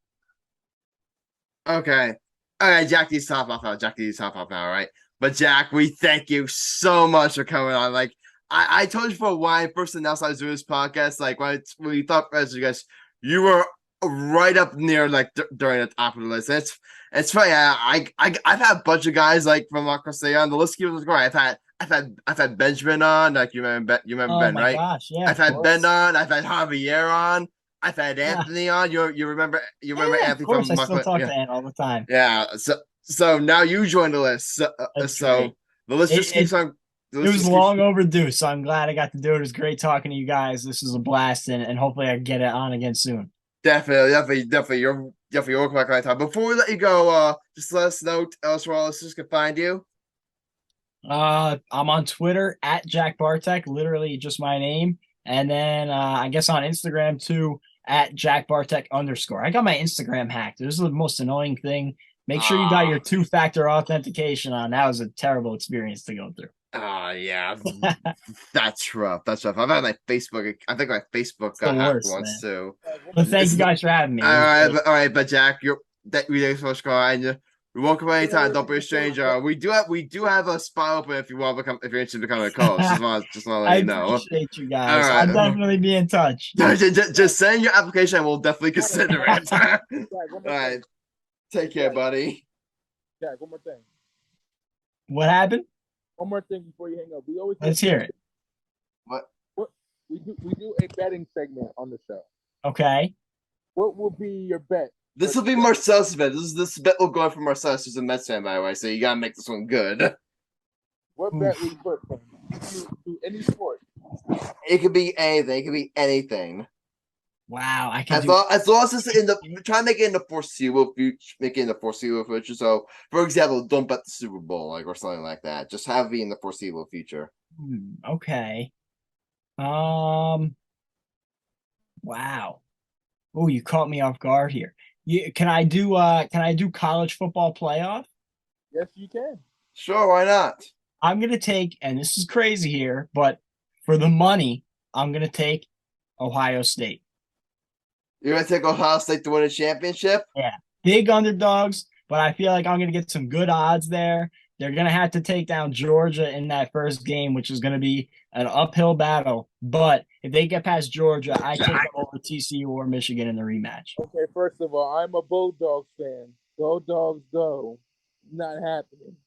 Speaker 1: Okay. All right, Jack needs to hop off now. All right. But Jack, we thank you so much for coming on. Like, I told you for why I first announced I was doing this podcast. Like when we thought as you guys, you were right up near during the top of the list. It's funny. I've had a bunch of guys like from across the the list keeps going. I've had Benjamin on. Like you remember Ben, right?
Speaker 2: Gosh, yeah.
Speaker 1: I've had Ben on. I've had Javier on. I've had Anthony on. You remember Anthony
Speaker 2: from
Speaker 1: I
Speaker 2: still talk to Ant all the time.
Speaker 1: Yeah. So now you join the list. So the list just keeps on.
Speaker 2: It was long overdue, so I'm glad I got to do it. It was great talking to you guys. This was a blast, and hopefully I can get it on again soon.
Speaker 1: Definitely. You're welcome back anytime. Before we let you go, just let us know else where our listeners can find you.
Speaker 2: I'm on Twitter at Jack Barteck, literally just my name, and then I guess on Instagram too at Jack Barteck _. I got my Instagram hacked. This is the most annoying thing. Make sure you got your 2-factor authentication on. That was a terrible experience to go through.
Speaker 1: Yeah, that's rough. I've had my Facebook. I think my Facebook got hacked once too.
Speaker 2: But thank you guys for having me.
Speaker 1: All right. But Jack, you're so much going. You're welcome anytime. Don't be a stranger. We do have a spot open if you're interested in becoming a coach. Just want to let you know.
Speaker 2: I appreciate you guys. I'll definitely be in touch.
Speaker 1: Just send your application. And we'll definitely consider it. All right. Take care, buddy.
Speaker 3: Jack, one more thing.
Speaker 2: What happened?
Speaker 3: One more thing before you hang up.
Speaker 2: Let's hear it.
Speaker 1: What?
Speaker 3: we do a betting segment on the show.
Speaker 2: Okay.
Speaker 3: What will be your bet?
Speaker 1: This will be Marcellus' bet. This bet will go for Marcellus, who's a Mets fan, by the way. So you gotta make this one good.
Speaker 3: What bet will you put from to any sport?
Speaker 1: It could be anything. It could be anything.
Speaker 2: Wow, I can
Speaker 1: As
Speaker 2: do.
Speaker 1: long as it's in the try to make it in the foreseeable future. Make it in the foreseeable future. So, for example, don't bet the Super Bowl, like or something like that. Just have it be in the foreseeable future.
Speaker 2: Okay. Wow. Oh, you caught me off guard here. Can I do college football playoff?
Speaker 3: Yes, you can.
Speaker 1: Sure, why not?
Speaker 2: I'm gonna take, and this is crazy here, but for the money, I'm gonna take Ohio State.
Speaker 1: You're gonna take Ohio State to win a championship?
Speaker 2: Yeah. Big underdogs, but I feel like I'm gonna get some good odds there. They're gonna have to take down Georgia in that first game, which is gonna be an uphill battle. But if they get past Georgia, I take them over TCU or Michigan in the rematch.
Speaker 3: Okay, first of all, I'm a Bulldogs fan. Go Dogs, go! Not happening.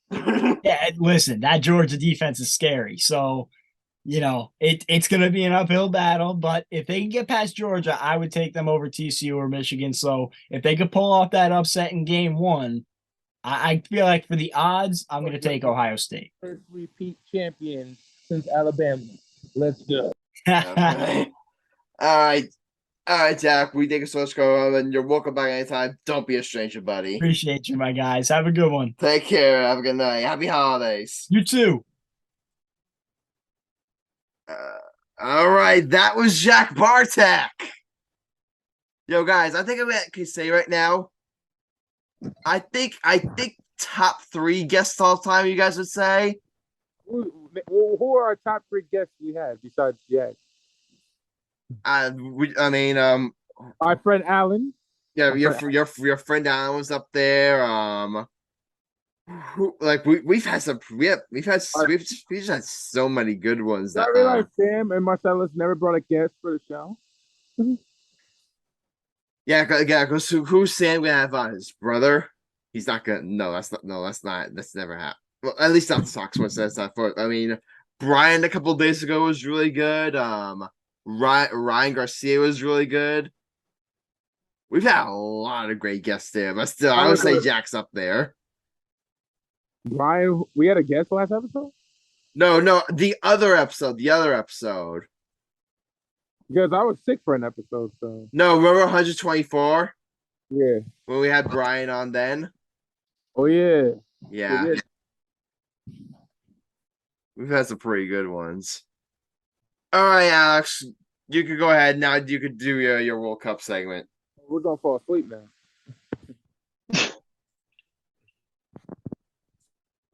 Speaker 2: Yeah, listen, that Georgia defense is scary. So, it's going to be an uphill battle. But if they can get past Georgia, I would take them over TCU or Michigan. So if they could pull off that upset in game one, I feel like for the odds, I'm going to take Ohio State.
Speaker 3: First repeat champion since Alabama. Let's go.
Speaker 1: Okay. All right, Jack. We think it's so much going on, and you're welcome back anytime. Don't be a stranger, buddy.
Speaker 2: Appreciate you, my guys. Have a good one.
Speaker 1: Take care. Have a good night. Happy holidays.
Speaker 2: You too.
Speaker 1: All right, that was Jack Barteck. Yo, guys, I think I can say right now. I think top 3 guests all time. You guys would say.
Speaker 3: Who are our top 3 guests we have besides Jack?
Speaker 1: Our
Speaker 3: friend Alan.
Speaker 1: Yeah, your friend Alan was up there. We've just had so many good ones.
Speaker 3: I realize Sam and Marcellus never brought a guest for the show.
Speaker 1: Yeah, because who's Sam gonna have on? His brother? He's not gonna. No, that's not. That's never happened. Well, at least not the Sox one. That's not for. I mean, Brian a couple of days ago was really good. Ryan Garcia was really good. We've had a lot of great guests there, but still, I would say Jack's up there.
Speaker 3: Brian, we had a guest last episode?
Speaker 1: No, the other episode.
Speaker 3: Because I was sick for an episode, so.
Speaker 1: No, remember 124?
Speaker 3: Yeah.
Speaker 1: When we had Brian on then?
Speaker 3: Oh, yeah.
Speaker 1: Yeah. We've had some pretty good ones. All right, Alex. You could go ahead now. You could do your World Cup segment.
Speaker 3: We're going to fall asleep now.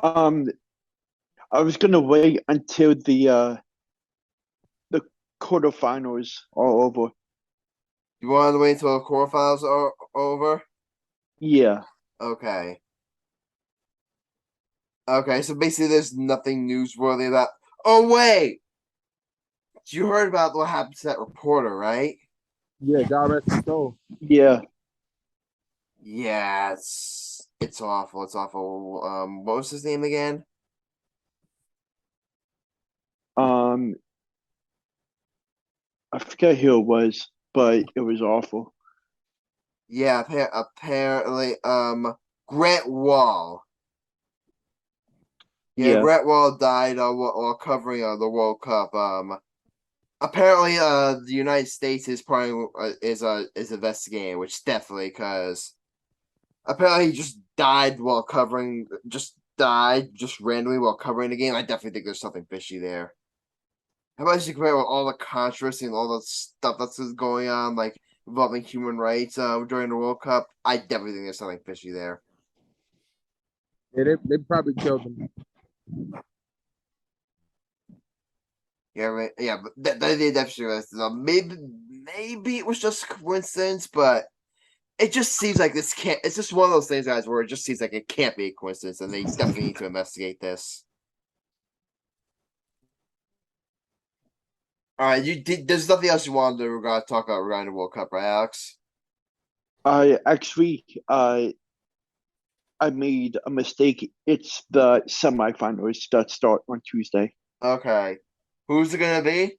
Speaker 5: I was gonna wait until the quarterfinals are over.
Speaker 1: You wanted to wait until the quarterfinals are over?
Speaker 5: Yeah.
Speaker 1: Okay. Okay, so basically there's nothing newsworthy about. Oh wait, you heard about what happened to that reporter, right?
Speaker 3: Yeah, God rest his soul.
Speaker 5: Yeah.
Speaker 1: Yeah, it's awful. It's awful. What was his name again?
Speaker 5: I forget who it was, but it was awful.
Speaker 1: Yeah, apparently, Grant Wall. Yeah, Grant Wall died while covering the World Cup. Apparently, the United States is probably is investigating, which definitely because apparently he just died while covering, just randomly while covering the game. I definitely think there's something fishy there. How about you compare with all the controversy and all the stuff that's going on, like involving human rights during the World Cup? I definitely think there's something fishy there.
Speaker 3: Yeah, they probably killed him.
Speaker 1: Yeah, right. Yeah, but they definitely maybe it was just a coincidence, but it just seems like this can't. It's just one of those things, guys, where it just seems like it can't be a coincidence, and they definitely need to investigate this. All right, there's nothing else you wanted to talk about regarding the World Cup, right, Alex?
Speaker 5: Actually, I made a mistake. It's the semifinals that start on Tuesday.
Speaker 1: Okay, who's it gonna be?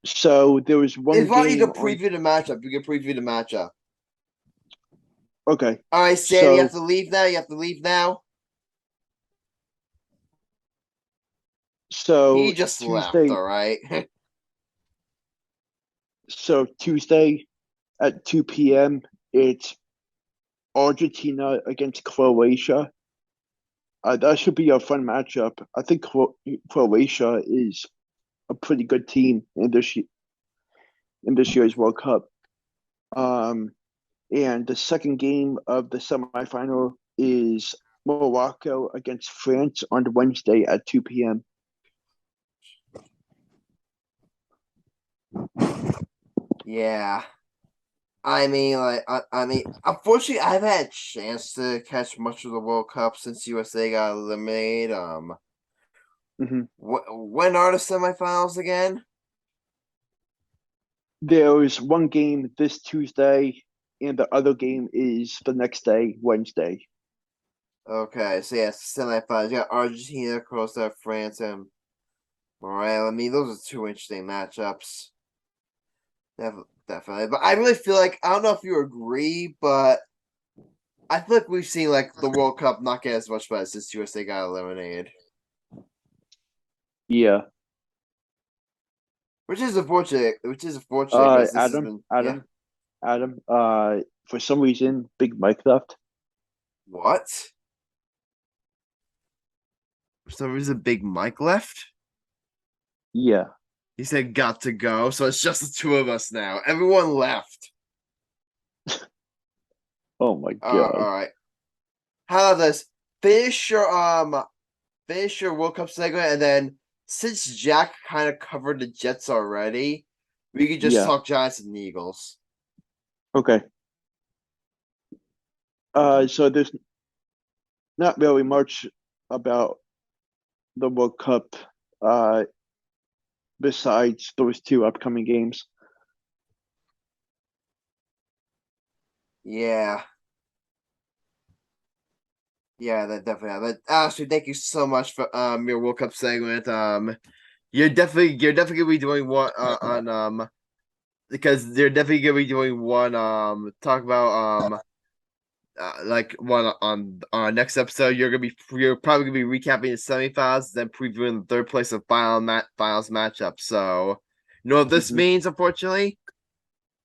Speaker 5: So there was one
Speaker 1: If not, you
Speaker 5: game
Speaker 1: can preview the matchup. You can preview the matchup.
Speaker 5: Okay.
Speaker 1: All right, Sam, you
Speaker 5: So
Speaker 1: have to leave now. You have to leave now.
Speaker 5: so
Speaker 1: He just left.
Speaker 5: Tuesday.
Speaker 1: All right.
Speaker 5: So Tuesday at 2 p.m. it's Argentina against Croatia. That should be a fun matchup. I think Croatia is a pretty good team in this year's World Cup. And the second game of the semifinal is Morocco against France on Wednesday at 2 p.m.
Speaker 1: Yeah. I mean, unfortunately, I haven't had a chance to catch much of the World Cup since USA got eliminated. When are the semifinals again?
Speaker 5: There is one game this Tuesday, and the other game is the next day, Wednesday.
Speaker 1: Okay, so yeah, semifinals. You got Argentina, Costa, France, and Morell. I mean, those are two interesting matchups. Definitely. But I really feel like, I don't know if you agree, but I feel like we've seen like the World Cup not get as much buzz since USA got eliminated.
Speaker 5: Yeah.
Speaker 1: Which is unfortunate. Because this has been,
Speaker 5: Adam. For some reason, Big Mike left.
Speaker 1: What? For some reason, Big Mike left?
Speaker 5: Yeah.
Speaker 1: He said got to go, so it's just the two of us now. Everyone left.
Speaker 5: Oh my god.
Speaker 1: All right. How about this? Finish your World Cup segment, and then since Jack kind of covered the Jets already, we could just talk Giants and Eagles.
Speaker 5: Okay. So there's not really much about the World Cup besides those two upcoming games.
Speaker 1: Yeah. Yeah, that definitely. But Ashley, thank you so much for your World Cup segment. You're definitely gonna be doing one on because they're definitely gonna be doing one talk about like one on our next episode. You're probably gonna be recapping the semifinals, then previewing the third place of finals matchup. So you know what this means, unfortunately?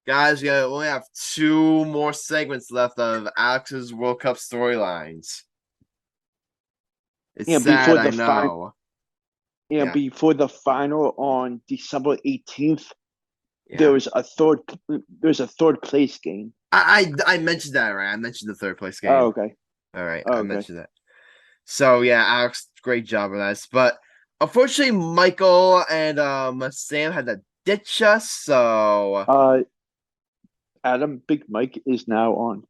Speaker 1: Guys, we only have two more segments left of Alex's World Cup storylines. It's sad, I know.
Speaker 5: Before the final on December 18th, there's a third place game.
Speaker 1: I mentioned that, right? I mentioned the third place game.
Speaker 5: Oh, okay.
Speaker 1: All right, I mentioned that. So yeah, Alex, great job on that. But unfortunately, Michael and Sam had to ditch us. So
Speaker 5: Adam, Big Mike is now on.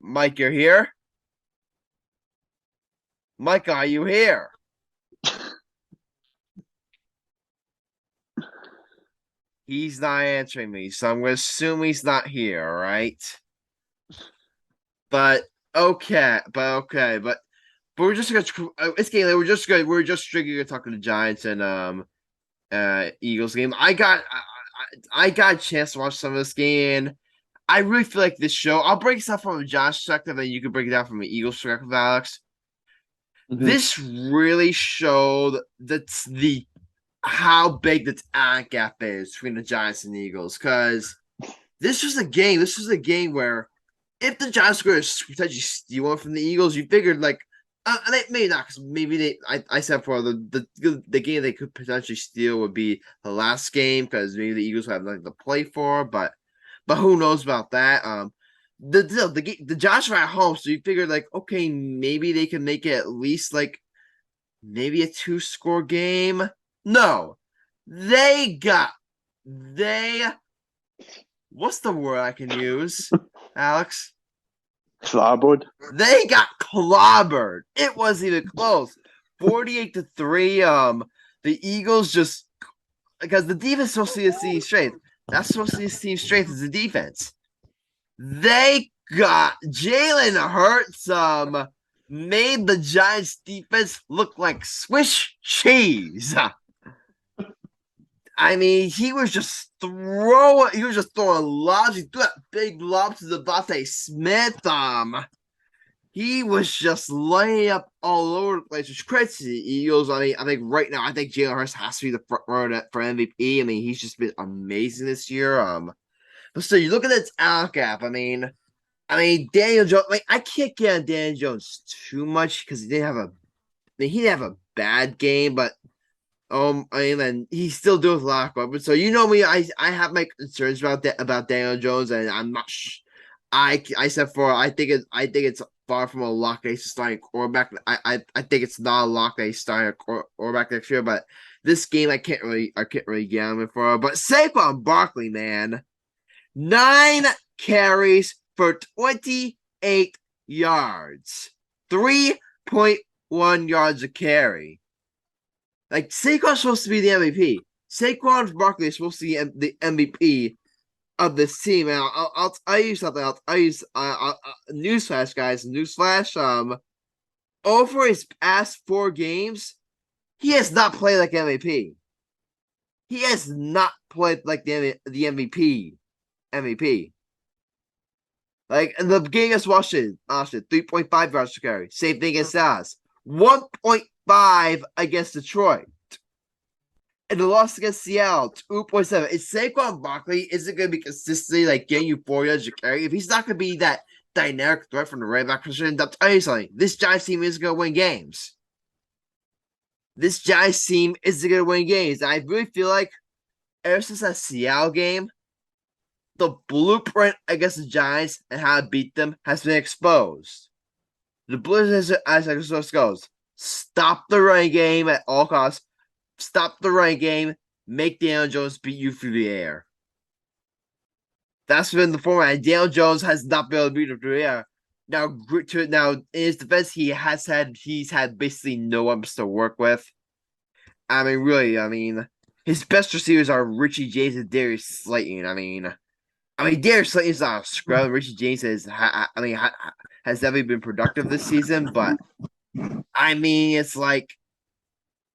Speaker 1: Mike, you're here. Mike, are you here? He's not answering me, so I'm going to assume he's not here, right? But okay, but we're just gonna. It's game. We're just strictly gonna talk to the Giants and Eagles game. I got a chance to watch some of this game. And I really feel like this show. I'll break stuff from a Giants perspective, and you can break it down from an Eagles perspective, Alex. This really showed how big the talent gap is between the Giants and the Eagles. Because this was a game where if the Giants were to potentially steal one from the Eagles, you figured like maybe not, because maybe I said for the game they could potentially steal would be the last game, because maybe the Eagles would have nothing to play for, but who knows about that? The Giants were at home, so you figured like, okay, maybe they can make it at least like maybe a 2-score game. No, what's the word I can use, Alex?
Speaker 5: Clobbered.
Speaker 1: They got clobbered. It wasn't even close. 48-3. The Eagles just, because the defense is supposed to be a team strength. That's supposed to be a team strength is the defense. They got Jalen Hurts made the Giants defense look like Swiss cheese. I mean, he was just throwing lobs. He threw that big lob to the Devontae Smith. He was just laying up all over the place, which credits to the Eagles. I think right now, I think Jalen Hurts has to be the front runner for MVP. I mean, he's just been amazing this year. But still, you look at its out gap. I mean, Daniel Jones. Like, I can't get on Daniel Jones too much because he didn't have a bad game, but and he's still doing a lot of weapons. So you know me, I have my concerns about Daniel Jones, and I'm not. I said I think it's far from a lock that he's starting quarterback. I think it's not a lock that he's starting quarterback next year. But this game, I can't really get him for. But Saquon Barkley, man, 9 carries for 28 yards, 3.1 yards a carry. Like, Saquon's supposed to be the MVP. Saquon Barkley is supposed to be the MVP of this team. And I'll tell you something. Newsflash, guys. Newsflash. Over his past 4 games, he has not played like MVP. He has not played like the MVP. MVP. Like, in the game against Washington, 3.5 yards per carry. Same thing as Dallas. 1.5 against Detroit. And the loss against Seattle, 2.7. If Saquon Barkley isn't going to be consistently like getting you 4 yards to carry, if he's not going to be that dynamic threat from the running back position, I'll tell you something. This Giants team isn't going to win games. This Giants team isn't going to win games. I really feel like ever since that Seattle game, the blueprint against the Giants and how to beat them has been exposed. The blueprint, as it goes, stop the running game at all costs. Stop the running game. Make Daniel Jones beat you through the air. That's been the format. And Daniel Jones has not been able to beat him through the air. Now, in his defense, he's had basically no weapons to work with. I mean, really, his best receivers are Richie James and Darius Slayton. I mean, Darius Slayton's not a scrub. Richie James has never been productive this season, but it's like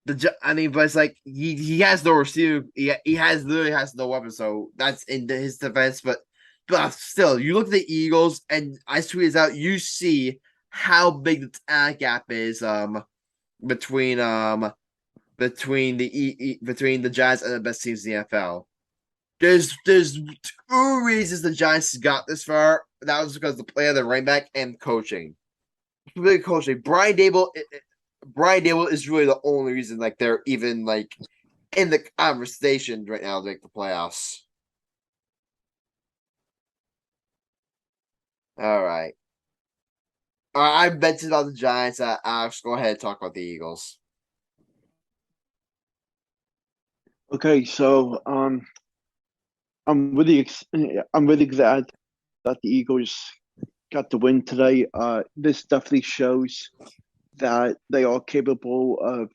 Speaker 1: but it's like he has no receiver. He literally has no weapon. So that's in his defense. But still, you look at the Eagles, and I tweeted out. You see how big the talent gap is between the Giants and the best teams in the NFL. There's 2 reasons the Giants got this far. That was because of the play of the running back and coaching. Really coaching. Brian Dable is really the only reason like they're even like in the conversation right now to make the playoffs. All right. I mentioned on the Giants. Alex, go ahead and talk about the Eagles.
Speaker 5: Okay, so I'm really glad that the Eagles got the win today. This definitely shows that they are capable of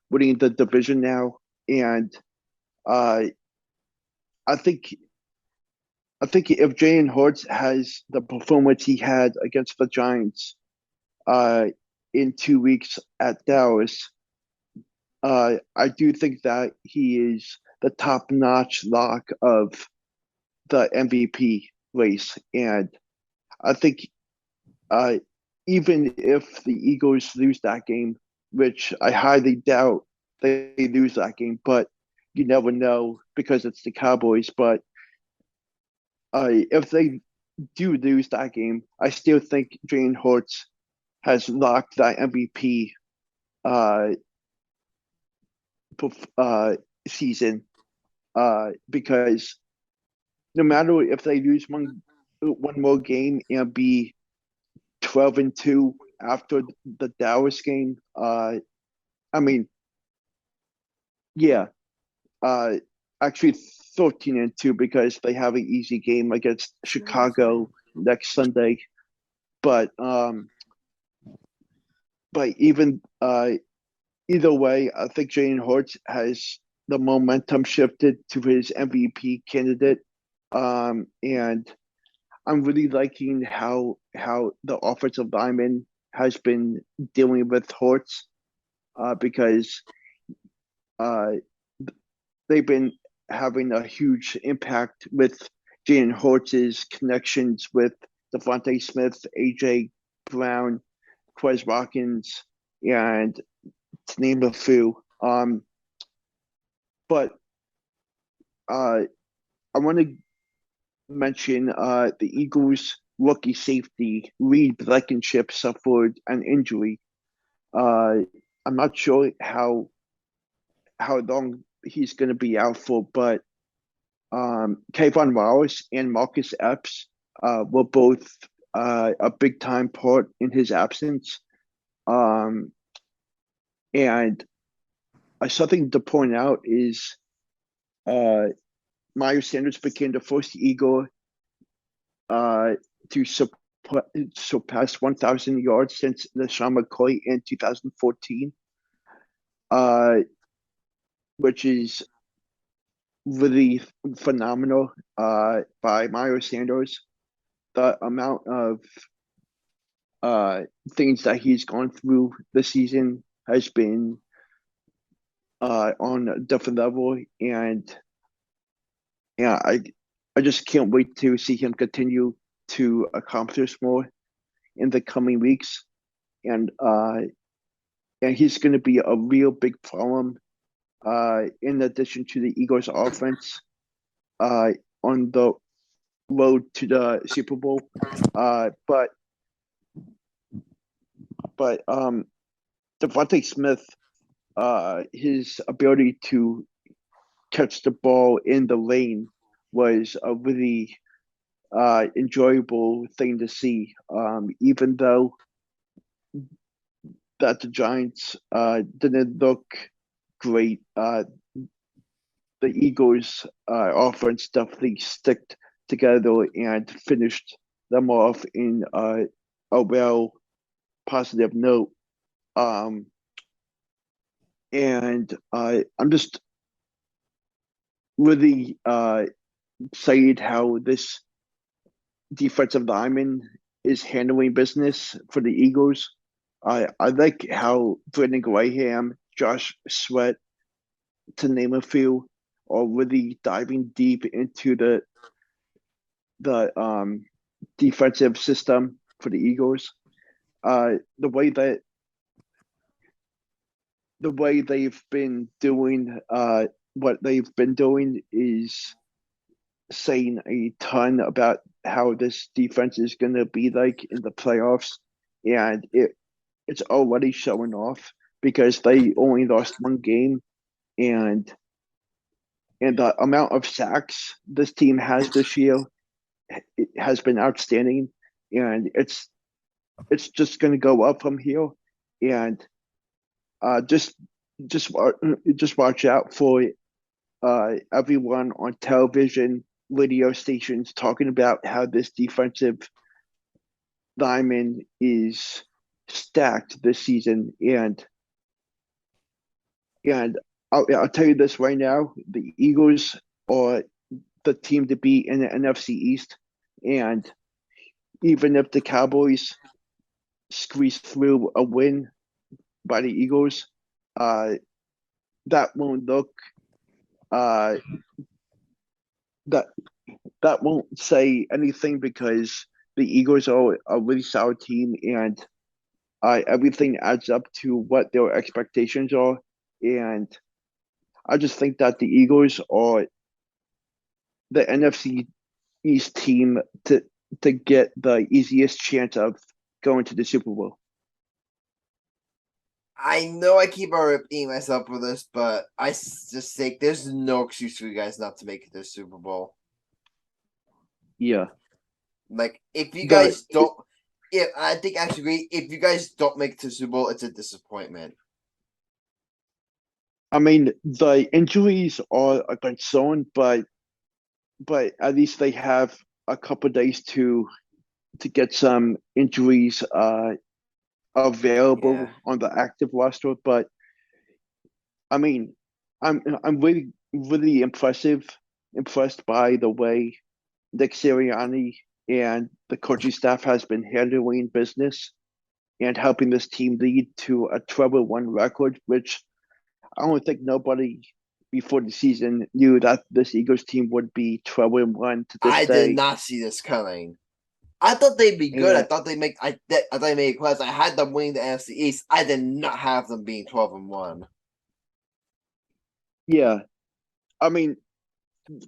Speaker 5: winning the division now, and I think if Jalen Hurts has the performance he had against the Giants in 2 weeks at Dallas, I do think that he is the top-notch lock of the MVP race, and I think even if the Eagles lose that game, which I highly doubt they lose that game, but you never know because it's the Cowboys. But if they do lose that game, I still think Jalen Hurts has locked that MVP season because no matter if they lose one more game and be 12-2 after the Dallas game, actually 13-2 because they have an easy game against Chicago next Sunday. But even either way, I think Jalen Hurts has the momentum shifted to his MVP candidate, and I'm really liking how the offensive lineman has been dealing with Hurts because they've been having a huge impact with Jalen Hurts' connections with Devontae Smith, AJ Brown, Quez Watkins, and to name a few. But I want to mention the Eagles' rookie safety, Reed Blankenship, suffered an injury. I'm not sure how long he's going to be out for, but Kayvon Wallace and Marcus Epps were both a big time part in his absence. And something to point out is Miles Sanders became the first Eagle to surpass 1,000 yards since LaShawn McCoy in 2014, which is really phenomenal by Miles Sanders. The amount of things that he's gone through this season has been on a different level, and yeah, I just can't wait to see him continue to accomplish more in the coming weeks, and he's going to be a real big problem in addition to the Eagles' offense on the road to the Super Bowl. But Devontae Smith, his ability to catch the ball in the lane was a really enjoyable thing to see. Even though that the Giants didn't look great, the Eagles' offense definitely sticked together and finished them off in a well positive note. And I'm just really excited how this defensive lineman is handling business for the Eagles. I like how Brandon Graham, Josh Sweat, to name a few, are really diving deep into the defensive system for the Eagles. The way they've been doing what they've been doing is saying a ton about how this defense is going to be like in the playoffs, and it's already showing off because they only lost one game, and the amount of sacks this team has this year, it has been outstanding, and it's just going to go up from here, and just watch out for everyone on television, radio stations talking about how this defensive lineman is stacked this season, and I'll tell you this right now: the Eagles are the team to beat in the NFC East, and even if the Cowboys squeeze through a win by the Eagles, that won't look that won't say anything because the Eagles are a really solid team, and everything adds up to what their expectations are. And I just think that the Eagles are the NFC East team to get the easiest chance of going to the Super Bowl.
Speaker 1: I know I keep on repeating myself for this, but I just think there's no excuse for you guys not to make it to the Super Bowl.
Speaker 5: Yeah.
Speaker 1: Like, if you guys don't, I think I agree. If you guys don't make it to the Super Bowl, it's a disappointment.
Speaker 5: I mean, the injuries are a concern, but at least they have a couple of days to get some injuries available on the active roster. But I mean, I'm really impressed by the way Nick Sirianni and the coaching staff has been handling business and helping this team lead to a 12-1 record, which I don't think nobody before the season knew that this Eagles team would be 12-1 to this
Speaker 1: I
Speaker 5: day.
Speaker 1: did not see this coming. I thought they'd be good. I
Speaker 5: And-
Speaker 1: thought they made class. I had them winning the NFC East. I did not have them being 12-1.
Speaker 5: Yeah, I mean,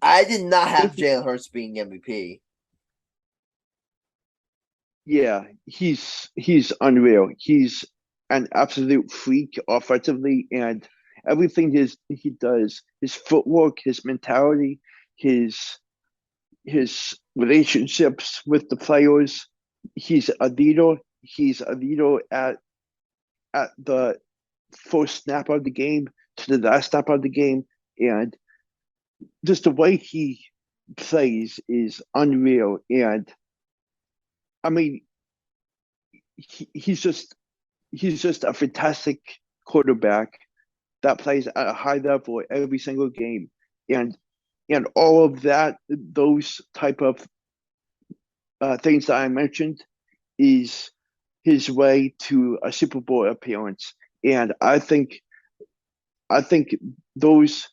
Speaker 1: I did not have Jalen Hurts being MVP.
Speaker 5: yeah, he's unreal. He's an absolute freak offensively, and everything he does, his footwork, his mentality, his relationships with the players. He's a leader. He's a leader at the first snap of the game to the last snap of the game, and just the way he plays is unreal. And I mean, he's just a fantastic quarterback that plays at a high level every single game, and all of that, those type of things that I mentioned, is his way to a Super Bowl appearance. And I think those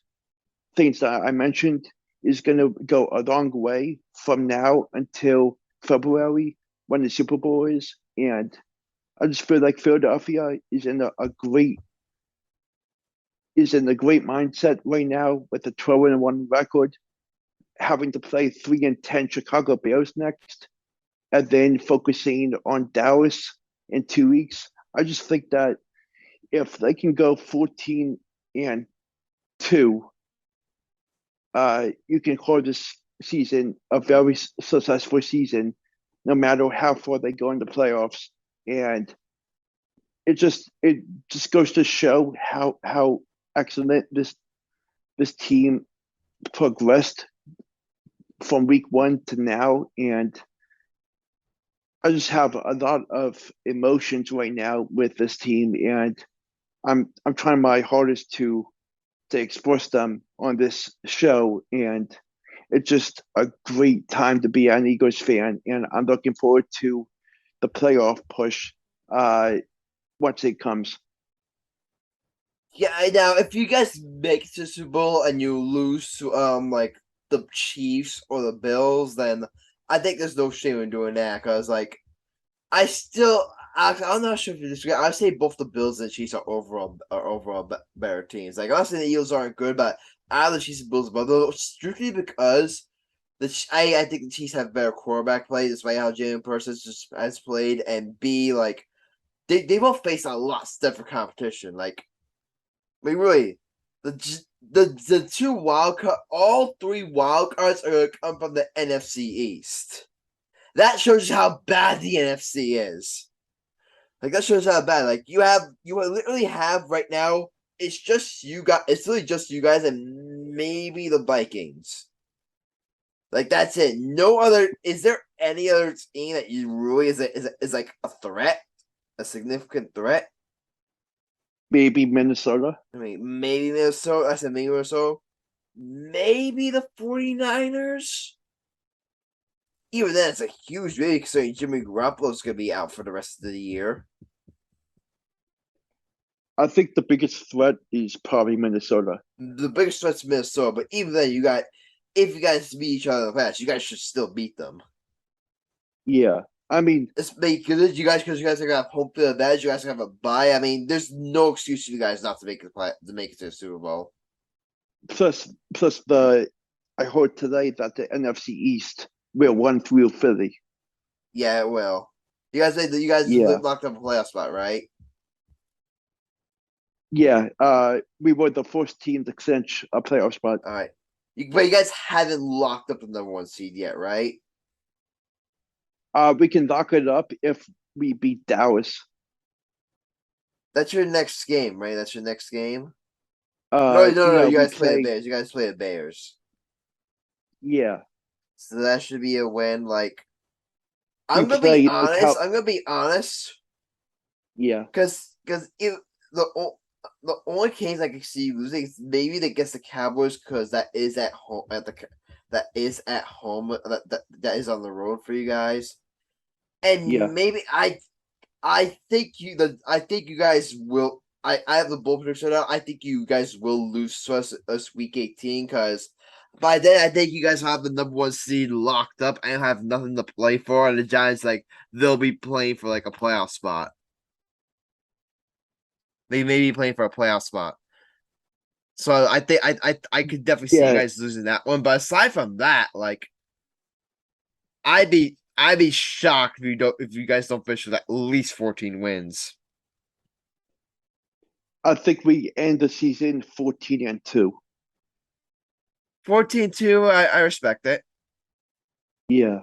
Speaker 5: things that I mentioned is going to go a long way from now until February when the Super Bowl is. And I just feel like Philadelphia is in a great mindset right now with a 12-1 record, having to play 3-10 Chicago Bears next, and then focusing on Dallas in 2 weeks. I just think that if they can go 14-2, you can call this season a very successful season, no matter how far they go in the playoffs. And it just goes to show how excellent this team progressed from week 1 to now. And I just have a lot of emotions right now with this team, and I'm trying my hardest to express them on this show. And it's just a great time to be an Eagles fan, and I'm looking forward to the playoff push once it comes.
Speaker 1: Yeah, now if you guys make it to Super Bowl and you lose to like the Chiefs or the Bills, then I think there's no shame in doing that, because like I'm not sure if you disagree. I say both the Bills and the Chiefs are overall better teams. Like honestly, the Eagles aren't good, but out of the Chiefs and Bills, but strictly because I think the Chiefs have better quarterback play, despite how Jalen Hurts has played, and B, like they both face a lot stiffer competition. Like I mean, really, the two wild card, all three wild cards are going to come from the NFC East. That shows you how bad the NFC is. Like that shows how bad. Like you literally have right now. It's just you guys. It's literally just you guys and maybe the Vikings. Like that's it. No other. Is there any other team that you really is like a threat, a significant threat?
Speaker 5: Maybe Minnesota.
Speaker 1: I mean, maybe Minnesota. I said maybe Minnesota. Maybe the 49ers. Even then, it's a huge maybe considering Jimmy Garoppolo's going to be out for the rest of the year.
Speaker 5: I think the biggest threat is probably Minnesota.
Speaker 1: The biggest threat's Minnesota, but even then, if you guys beat each other in the past, you guys should still beat them.
Speaker 5: Yeah, I mean,
Speaker 1: because you guys are going to have home field advantage. You guys have a bye. I mean, there's no excuse for you guys not to make it to the Super Bowl.
Speaker 5: Plus, I heard today that the NFC East will run through Philly.
Speaker 1: Yeah, it will. You guys locked up a playoff spot, right?
Speaker 5: Yeah, we were the first team to clinch a playoff spot.
Speaker 1: All right. But you guys haven't locked up the number 1 seed yet, right?
Speaker 5: We can lock it up if we beat Dallas.
Speaker 1: That's your next game, right? That's your next game?
Speaker 5: No.
Speaker 1: You guys play the Bears. You guys play the Bears.
Speaker 5: Yeah.
Speaker 1: So that should be a win. Like, I'm gonna be honest.
Speaker 5: Yeah.
Speaker 1: Because if the only case I can see losing is maybe against the Cowboys, because that is at home that is on the road for you guys, and maybe I think you guys will I have the bold prediction now. I think you guys will lose to us week 18 because by then I think you guys will have the number 1 seed locked up and have nothing to play for, and the Giants they'll be playing for like a playoff spot. They may be playing for a playoff spot. So I think I could definitely see you guys losing that one. But aside from that, I'd be shocked if you guys don't finish with at least 14 wins.
Speaker 5: I think we end the season 14-2.
Speaker 1: 14-2, I respect it.
Speaker 5: Yeah.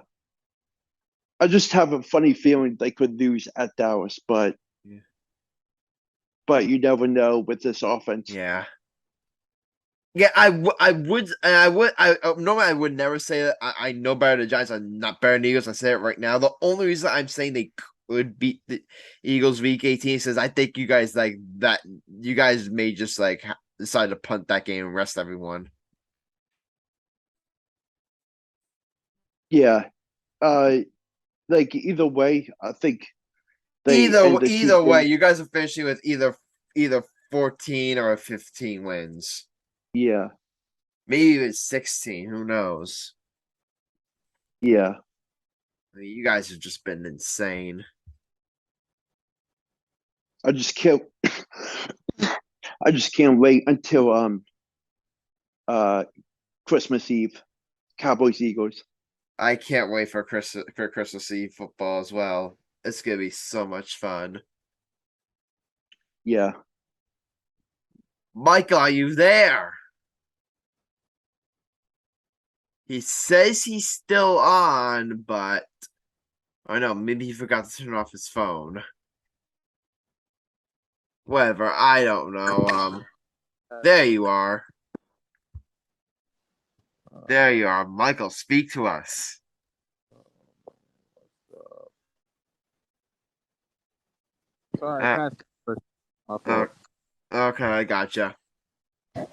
Speaker 5: I just have a funny feeling they could lose at Dallas, but you never know with this offense.
Speaker 1: Yeah. Yeah, normally I would never say that I know better than the Giants. I'm not better than the Eagles. I say it right now. The only reason I'm saying they could beat the Eagles week 18 says I think you guys that. You guys may just decide to punt that game and rest everyone.
Speaker 5: Yeah. Either way, I think
Speaker 1: either way, you guys are finishing with either 14 or 15 wins.
Speaker 5: Yeah.
Speaker 1: Maybe even 16. Who knows?
Speaker 5: Yeah.
Speaker 1: I mean, you guys have just been insane.
Speaker 5: I just can't wait until Christmas Eve. Cowboys Eagles.
Speaker 1: I can't wait for Christmas Eve football as well. It's gonna be so much fun.
Speaker 5: Yeah.
Speaker 1: Michael, are you there? He says he's still on, but I know maybe he forgot to turn off his phone. Whatever, I don't know. There you are. There you are, Michael. Speak to us.
Speaker 3: Sorry,
Speaker 1: Okay, I gotcha. All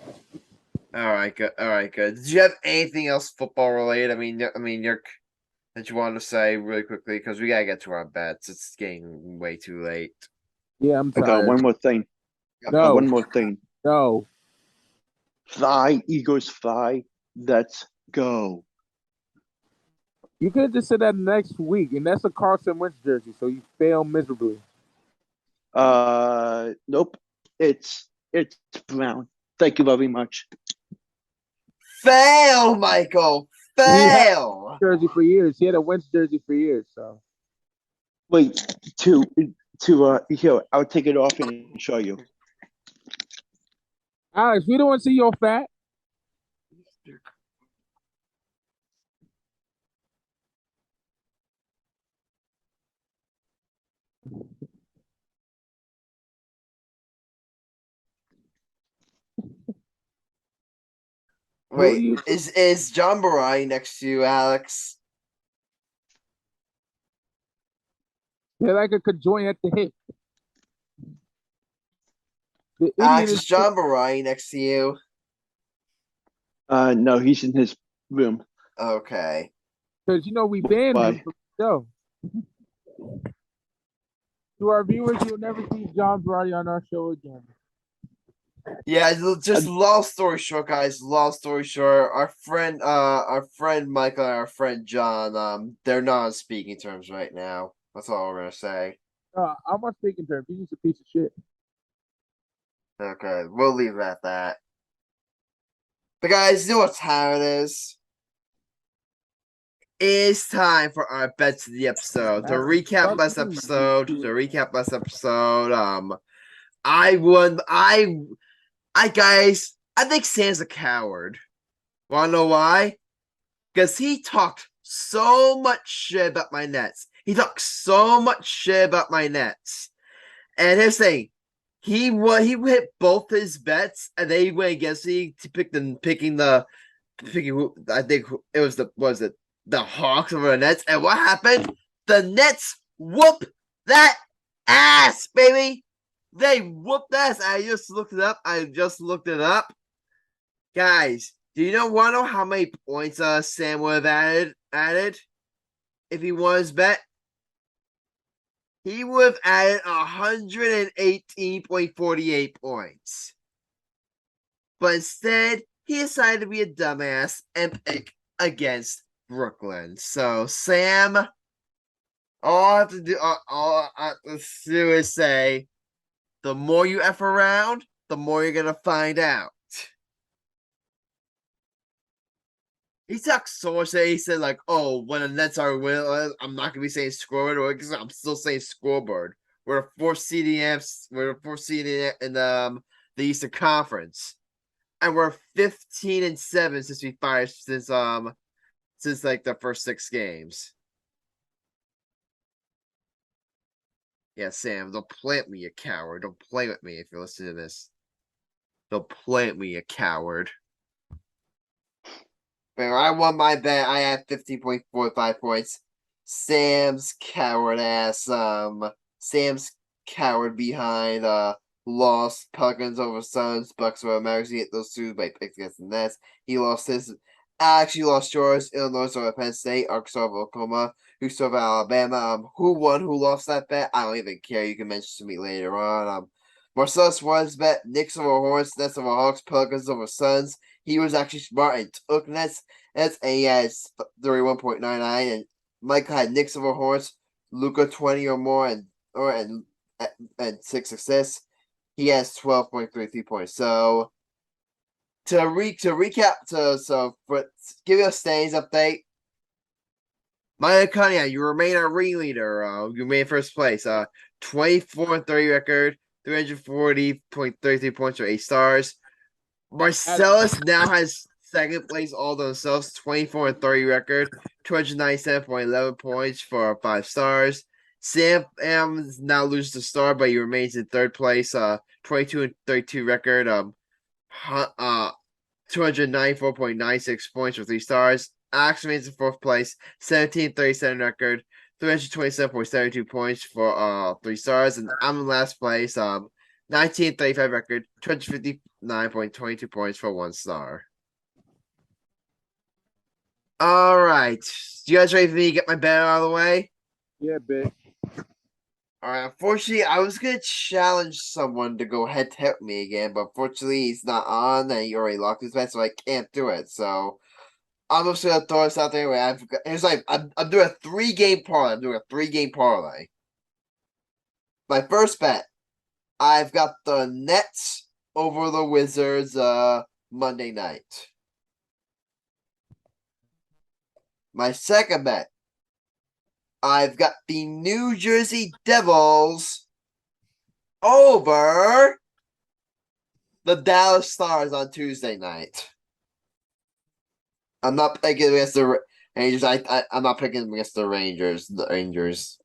Speaker 1: right, good. All right, good. Did you have anything else football related? I mean, that you wanted to say really quickly because we gotta get to our bets. It's getting way too late.
Speaker 3: Yeah, I'm
Speaker 5: I
Speaker 3: tired.
Speaker 5: got one more thing.
Speaker 3: No.
Speaker 5: One more thing.
Speaker 3: No.
Speaker 5: Fly, Eagles, fly. Let's go.
Speaker 3: You could have just said that next week, and that's a Carson Wentz jersey, so you fail miserably.
Speaker 5: Nope. It's brown. Thank you very much.
Speaker 1: Fail, Michael. Fail.
Speaker 3: Jersey for years. He had a Wentz jersey for years. So
Speaker 5: wait, here, I'll take it off and show you.
Speaker 3: Alex, we don't want to see your fat.
Speaker 1: Wait, is John Barai next to you, Alex?
Speaker 3: They're like a conjoint at the hip.
Speaker 1: Alex, is John Barai next to you?
Speaker 5: No, he's in his room.
Speaker 1: Okay.
Speaker 3: Because we banned him from the show. To our viewers, you'll never see John Barai on our show again.
Speaker 1: Yeah, just long story short, guys. Long story short, our friend Michael and our friend John, they're not on speaking terms right now. That's all we're gonna say.
Speaker 3: I'm on speaking terms. He's just a piece of shit.
Speaker 1: Okay, we'll leave it at that. But guys, you know what time it is? It's time for our bets of the episode. To recap last episode. I think Sam's a coward. Wanna know why? Because he talked so much shit about my Nets. He talked so much shit about my Nets. And here's the thing. He hit both his bets, and they went against me to picking I think it was the Hawks over the Nets. And what happened? The Nets whoop that ass, baby. They whooped ass. I just looked it up. Guys, do you want to know how many points Sam would have added if he won his bet? he would have added 118.48 points. But instead, he decided to be a dumbass and pick against Brooklyn. So, Sam, all I have to do is say, the more you F around, the more you're going to find out. He talked so much that he said, like, oh, when the Nets are winning, I'm not going to be saying scoreboard, or I'm still saying scoreboard. We're a fourth seed in the Eastern Conference. And we're 15-7 since we fired since like the first 6 games. Yeah, Sam, don't play at me, you coward. Don't play with me if you're listening to this. Don't play at me, you coward. But I won my bet. I had 15.45 points. Sam's coward ass. Sam's coward behind. Lost Pelicans over Suns. Bucks over Mavericks. He hit those two by picks against the Nets. He lost his. Actually lost yours. Illinois over Penn State. Arkansas over Oklahoma. Who over Alabama. Who won? Who lost that bet? I don't even care. You can mention to me later on. Marcellus won his bet. Knicks over Hornets. Nets over Hawks. Pelicans over Suns. He was actually smart and took Nets. And he has 31.99. And Mike had Knicks over Hornets. Luka 20 or more and 6 assists. He has 12.33 points. So to recap, give you a standings update. Mike Cunningham, you remain our ringleader. You remain in first place. 24-30 record, 340.33 points for 8 stars. Marcellus now has second place all to themselves, 24-30 record, 297.11 points for 5 stars. Sam now loses the star, but he remains in third place, 22-32 record, 294.96 points for 3 stars. Alex remains in fourth place, 17-37 record, 327.72 points for 3 stars, and I'm in last place, 19-35 record, 259.22 points for 1 star. All right. You guys ready for me to get my bet out of the way?
Speaker 3: Yeah, bitch.
Speaker 1: All right. Unfortunately, I was going to challenge someone to go head-to-head with me again, but unfortunately, he's not on, and he already locked his bet, so I can't do it. So I'm just going to throw this out there. I'm doing a 3-game parlay. My first bet, I've got the Nets over the Wizards Monday night. My second bet, I've got the New Jersey Devils over the Dallas Stars on Tuesday night. I'm not picking against the Rangers. I'm not picking against the Rangers. The Rangers.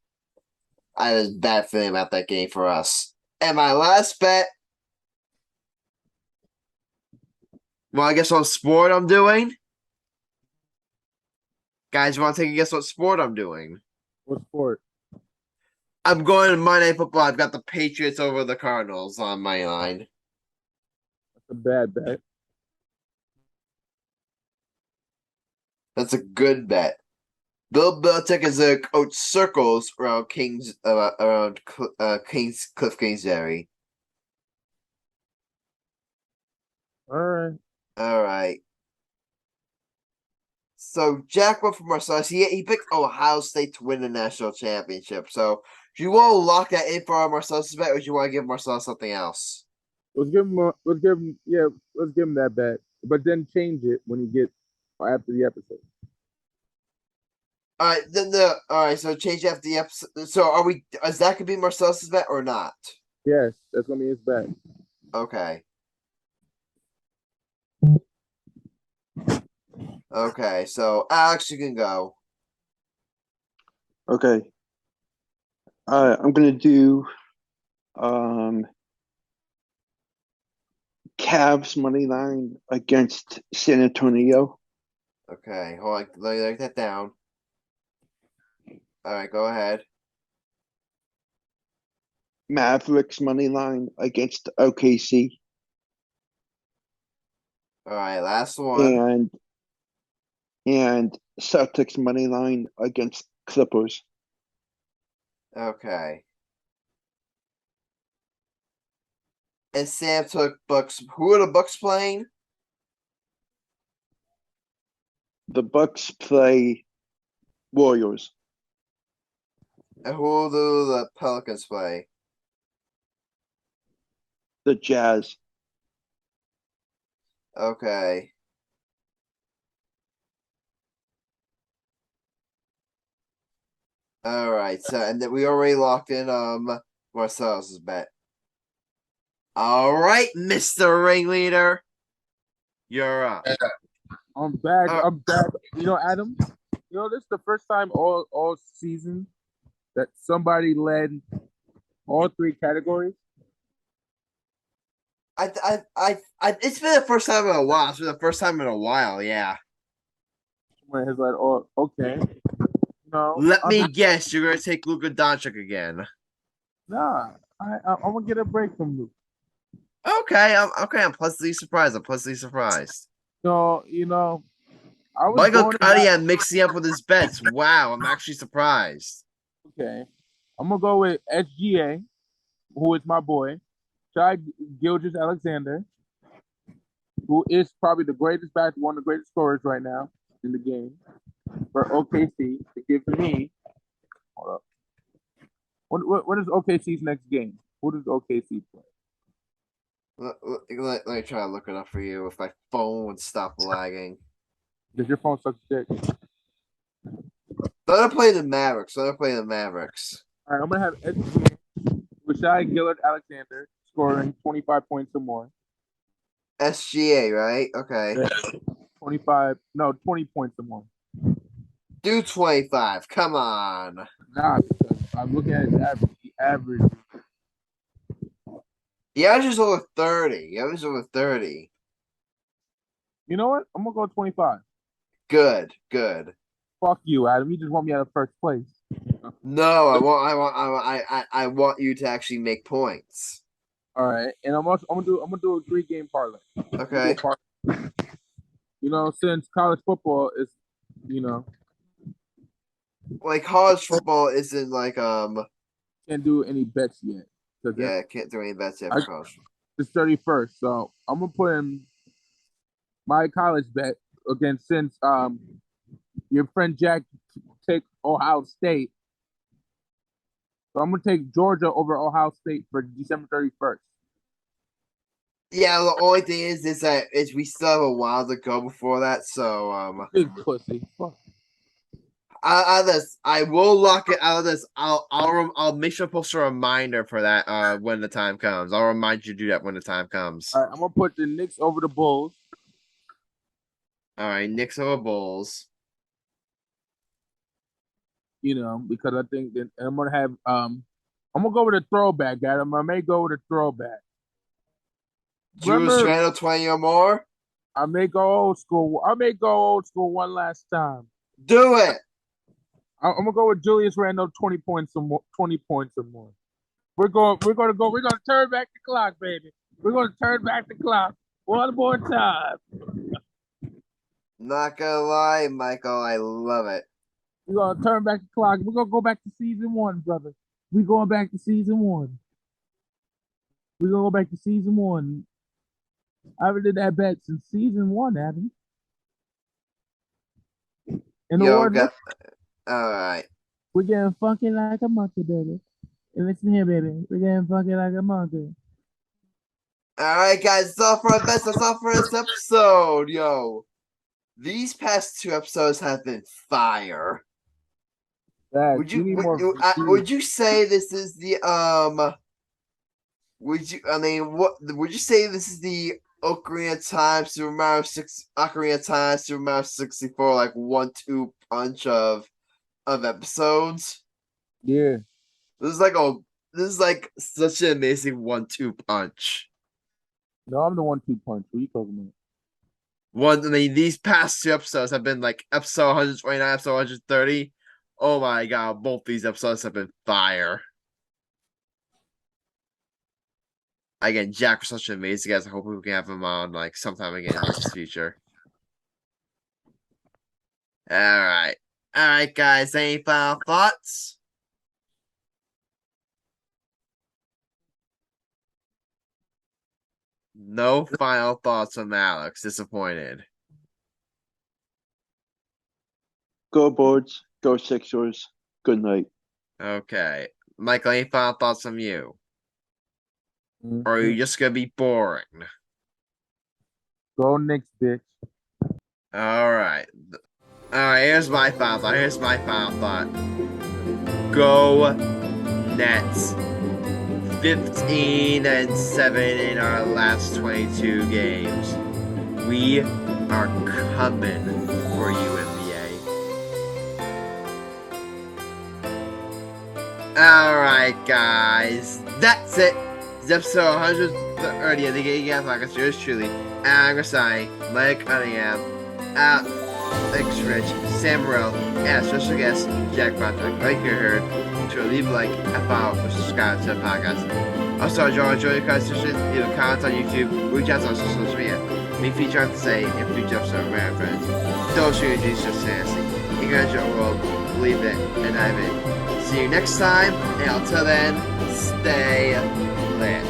Speaker 1: I have a bad feeling about that game for us. And my last bet. Well, I guess what sport I'm doing? Guys, you want to take a guess what sport I'm doing?
Speaker 3: What sport?
Speaker 1: I'm going to Monday Night Football. I've got the Patriots over the Cardinals on my line.
Speaker 3: That's a bad bet.
Speaker 1: That's a good bet. Bill Belichick is a coach circles around Cliff Kingsbury.
Speaker 3: All
Speaker 1: right. So Jack went for Marcellus. He picked Ohio State to win the national championship. So do you want to lock that in for our Marcellus bet, or do you want to give Marcellus something else?
Speaker 3: Let's give him that bet. But then change it when he gets after the episode.
Speaker 1: All right, so change after the episode. So is that gonna be Marcellus's bet or not?
Speaker 3: Yes, that's gonna be his bet.
Speaker 1: Okay. Okay, so Alex, you can go.
Speaker 5: Okay. I'm gonna do Cavs money line against San Antonio.
Speaker 1: Okay, hold on. Let me write that down. All right, go ahead.
Speaker 5: Mavericks money line against OKC.
Speaker 1: All right, last one.
Speaker 5: And Celtics money line against Clippers.
Speaker 1: Okay. and Sam took Bucks. Who are the Bucks playing?
Speaker 5: The Bucks play Warriors.
Speaker 1: And who do the Pelicans play?
Speaker 5: The Jazz.
Speaker 1: Okay. All right. So, and then we already locked in Marcellus' bet. All right, Mr. Ringleader. You're up.
Speaker 3: I'm back. I'm back. You know, Adam. You know, this is the first time all season that somebody led all three categories.
Speaker 1: It's been the first time in a while. It's been the first time in a while. Yeah.
Speaker 3: Someone has like, oh, okay. No.
Speaker 1: Let me guess. You're gonna take Luka Doncic again.
Speaker 3: Nah. I'm gonna get a break from Luke.
Speaker 1: Okay. I'm pleasantly surprised.
Speaker 3: So, you know, I was
Speaker 1: Michael
Speaker 3: going to
Speaker 1: Cunningham mixing up with his bets. Wow, I'm actually surprised.
Speaker 3: Okay. I'm gonna go with SGA, who is my boy, Shai Gilgeous-Alexander, who is probably one of the greatest scorers right now in the game for OKC to give me. Hold up. What is OKC's next game? Who does OKC play?
Speaker 1: Let me try to look it up for you if my phone would stop lagging.
Speaker 3: Does your phone suck dick?
Speaker 1: They're playing the Mavericks.
Speaker 3: All right, I'm gonna have SGA with Shai Gilgeous-Alexander scoring 25 points or more.
Speaker 1: SGA, right? Okay.
Speaker 3: 20 points or more.
Speaker 1: Do 25. Come on.
Speaker 3: Nah, because I'm looking at his average. The average.
Speaker 1: The average is over 30.
Speaker 3: You know what? I'm gonna go 25.
Speaker 1: Good.
Speaker 3: Fuck you, Adam. You just want me out of first place.
Speaker 1: No, I want you to actually make points.
Speaker 3: All right, and I'm gonna do a 3-game parlay.
Speaker 1: Okay.
Speaker 3: You know, since college football is, you know,
Speaker 1: Like college football isn't like
Speaker 3: can't do any bets yet.
Speaker 1: Yeah, can't do any bets yet for college.
Speaker 3: It's 31st, so I'm gonna put in my college bet against since your friend Jack take Ohio State. So I'm gonna take Georgia over Ohio State for December 31st.
Speaker 1: Yeah, the only thing is that we still have a while to go before that, so
Speaker 3: Big pussy. Fuck.
Speaker 1: out of this, I will lock it out of this. I'll make sure to post a reminder for that when the time comes. I'll remind you to do that when the time comes.
Speaker 3: All right, I'm gonna put the Knicks over the Bulls.
Speaker 1: All right, Knicks over Bulls.
Speaker 3: You know, because I think that I'm gonna have I'm gonna go with a throwback, Adam. I may go with a throwback.
Speaker 1: Julius Randle 20 or more.
Speaker 3: I may go old school. One last time.
Speaker 1: Do it.
Speaker 3: I'm gonna go with Julius Randle 20 points or more. 20 points or more. We're gonna turn back the clock, baby. We're gonna turn back the clock one more time.
Speaker 1: Not gonna lie, Michael, I love it.
Speaker 3: We're gonna turn back the clock. We're gonna go back to season 1, brother. We're going back to season 1. We're gonna go back to season 1. I haven't did that bet since season 1, Adam. And
Speaker 1: all right.
Speaker 3: We're getting funky like a monkey, baby. And listen here, baby. We're getting funky like a monkey.
Speaker 1: All right, guys. That's all for our best. That's all for this episode, yo. These past 2 episodes have been fire. Would you say this is the Would you say this is the Ocarina of Time, Super Mario 64, like 1-2 punch of episodes?
Speaker 3: Yeah.
Speaker 1: This is like such an amazing 1-2 punch.
Speaker 3: No, I'm the 1-2 punch. What are you talking about?
Speaker 1: These past 2 episodes have been like episode 129, episode 130. Oh my god, both these episodes have been fire. Again, Jack was such an amazing guy. I hope we can have him on like sometime again in the future. All right, guys. Any final thoughts? No final thoughts from Alex. Disappointed.
Speaker 5: Go Birds. Go Sixers. Good night.
Speaker 1: Okay. Michael, any final thoughts from you? Or are you just gonna be boring?
Speaker 3: Go Knicks, bitch.
Speaker 1: Alright. Alright, here's my final thought. Go Nets. 15-7 in our last 22 games. We are coming for you, NBA. Alright, guys. That's it. This is episode 130 of the Getting Out Podcast. Yours truly, I'm Grassani, Mike Cunningham, Alex Rich, Sam Morell, and special guest, Jack Barteck. Like you heard, to leave a like, and follow, or subscribe to the podcast. Also, enjoy the conversation, leave a comment on YouTube, reach out to us on social media. We feature on today in future episodes of Rare Friends. Don't shoot your dreams just fantasy. You can enjoy the world, believe it, and dive in. See you next time, and until then, stay lit.